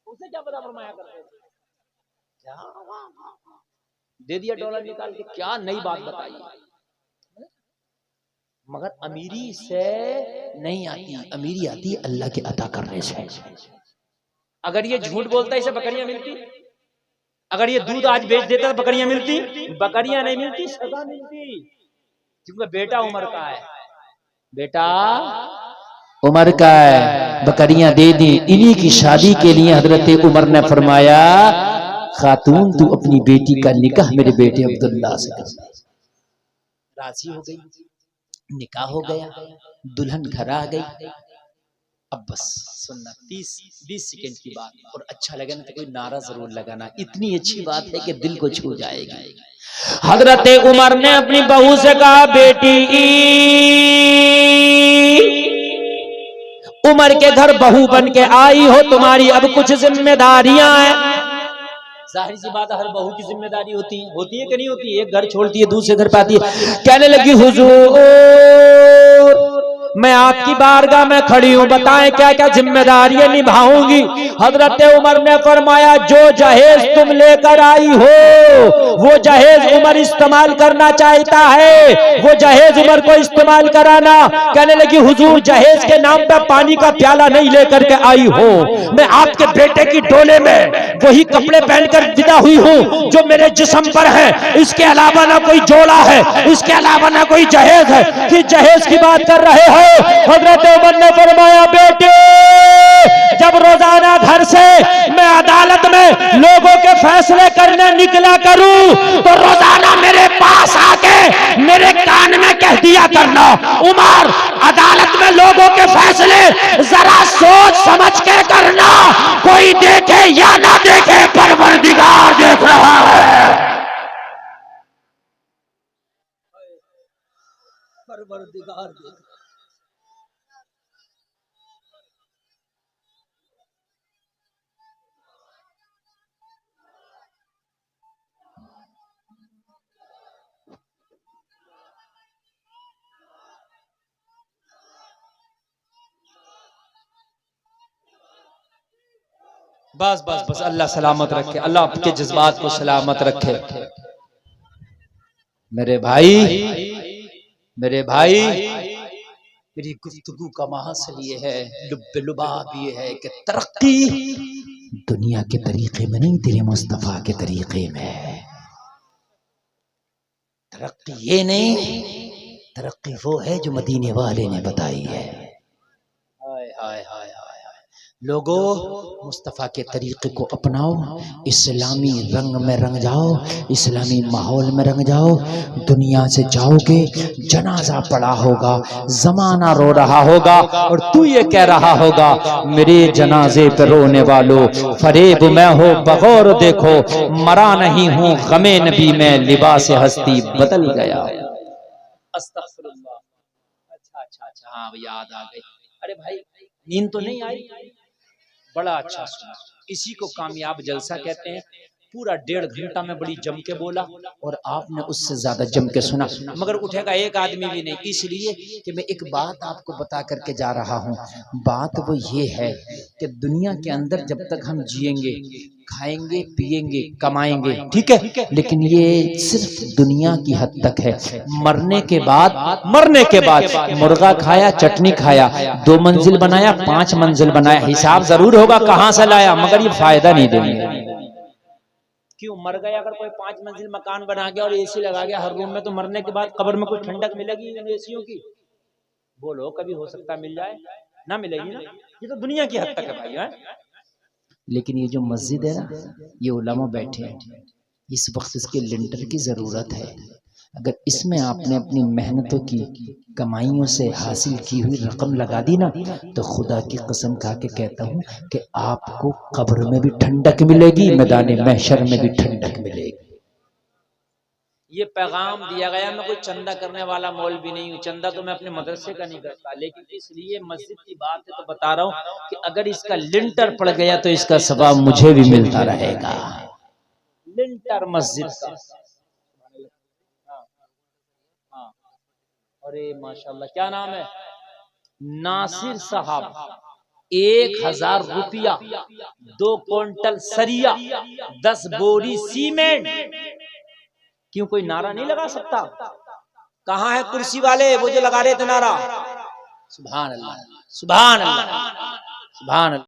उसे क्या पता फरमाया करते थे? क्या दे दिया डॉलर निकाल के, क्या नई बात बताई। मगर अमीरी से नहीं आती, अमीरी आती है अल्लाह के अता करने से। अगर ये झूठ बोलता इसे बकरियां मिलती, अगर ये दूध आज बेच देता तो बकरियां मिलती? बकरियां नहीं मिलती, सजा मिलती, क्योंकि बेटा उमर का है, बेटा उमर का है। बकरियां दे दी। इन्हीं की शादी के लिए हजरत उमर ने फरमाया खातून तू अपनी बेटी का निकाह मेरे बेटे अब्दुल्ला से कर। राजी हो गई, निकाह हो गया, दुल्हन घर आ गई। अब बस सुनना 30-20 सेकंड की बात, और अच्छा लगे ना तो कोई नारा जरूर लगाना, इतनी अच्छी बात है कि दिल को छू जाएगी। हजरत उमर ने अपनी बहू से कहा बेटी उमर के घर बहू बन के आई हो, तुम्हारी अब कुछ जिम्मेदारियां हैं। जाहिर सी बात है हर बहू की जिम्मेदारी होती है कि नहीं होती? एक घर छोड़ती है दूसरे घर पे आती है। कहने लगी हुजूर मैं आपकी बारगाह में खड़ी हूं, बताएं क्या क्या जिम्मेदारियां निभाऊंगी। हजरत उमर ने फरमाया, जो जहेज तुम लेकर आई हो वो जहेज उमर इस्तेमाल करना चाहता है, वो जहेज उमर को इस्तेमाल कराना। कहने लगी, हुजूर जहेज के नाम पे पानी का प्याला नहीं लेकर के आई हो, मैं आपके बेटे की डोले में वही कपड़े पहनकर विदा हुई हूं जो मेरे जिस्म पर है, इसके अलावा ना कोई जोड़ा है, इसके अलावा ना कोई जहेज है। कि जहेज की बात कर रहे हो? हजरत उमर ने फरमाया, बेटे जब रोजाना घर से मैं अदालत में लोगों के फैसले करने निकला करूं तो रोजाना मेरे पास आके मेरे कान में कह दिया करना, उमर अदालत में लोगों के फैसले जरा सोच समझ के करना, कोई देखे या ना देखे परवरदिगार देख रहा है। परवरदिगार देख। बस बस बस, अल्लाह सलामत रखे, अल्लाह आपके जज्बात को सलामत रखे। मेरे भाई मेरी गुफ्तगू का महसल ये है, लुबाब ये है कि तरक्की दुनिया के तरीके में नहीं, तेरे मुस्तफा के तरीके में। तरक्की ये नहीं, तरक्की वो है जो मदीने वाले ने बताई है। हाय हाय हाय हाय। लोगों, मुस्तफ़ा के तरीके को अपनाओ, इस्लामी रंग में रंग जाओ, इस्लामी माहौल में रंग जाओ। दुनिया से जाओगे, जनाजा पड़ा होगा, जमाना रो रहा होगा और तू ये कह रहा होगा, मेरे जनाजे पे रोने वालों, फरेब मैं हो बगौर देखो, मरा नहीं हूँ गमे नबी में, लिबास हस्ती बदल गया। अस्तगफिरुल्लाह। अच्छा अच्छा अच्छा, हाँ याद आ गई। अरे भाई, नींद तो नहीं आई? बड़ा अच्छा सुना। इसी को कामयाब जलसा कहते हैं। पूरा 1.5 घंटा में बड़ी जम के बोला और आपने उससे ज्यादा जम के सुना, मगर उठेगा एक आदमी भी नहीं, इसलिए कि मैं एक बात आपको बता करके जा रहा हूँ। बात वो ये है कि दुनिया के अंदर जब तक हम जिएंगे, खाएंगे, पिएंगे, कमाएंगे, ठीक है, लेकिन ये सिर्फ दुनिया की हद तक है। मरने के बाद मुर्गा खाया, चटनी खाया, 2 मंजिल बनाया, 5 मंजिल बनाया, हिसाब जरूर होगा कहां से लाया, मगर ये फायदा नहीं देंगे। क्यों? मर गया अगर कोई 5 मंजिल मकान बना गया और एसी लगा गया हर रूम में, तो मरने के बाद कब्र में कोई ठंडक मिलेगी एसियों की? बोलो, कभी हो सकता मिल जाए, ना मिलेगी ना। ये तो दुनिया की हद तक है भाई। लेकिन ये जो मस्जिद है ना, ये उलमा बैठे हैं, इस वक्त इसके लिंटर की जरूरत है। अगर इसमें आपने अपनी मेहनतों की कमाइयों से हासिल की हुई रकम लगा दी ना, तो खुदा की कसम खा के कहता हूँ कि आपको कब्र में भी ठंडक मिलेगी, मैदान महशर में भी ठंडक मिलेगी। ये पैगाम दिया गया। मैं कोई चंदा करने वाला मौलवी नहीं हूँ, चंदा तो मैं अपने मदरसे का नहीं करता, लेकिन इसलिए मस्जिद की बात है तो बता रहा हूँ कि अगर इसका लिंटर पड़ गया तो इसका सवाब मुझे भी मिलता रहेगा। लिंटर मस्जिद का। अरे माशाल्लाह, क्या नाम है? नासिर साहब। 1000 रुपया, 2 क्विंटल सरिया, 10 बोरी सीमेंट। क्यों, कोई नारा नहीं लगा सकता? कहाँ है कुर्सी वाले, वो जो लगा रहे थे नारा? सुभान अल्लाह, सुभान अल्लाह, सुभान अल्लाह।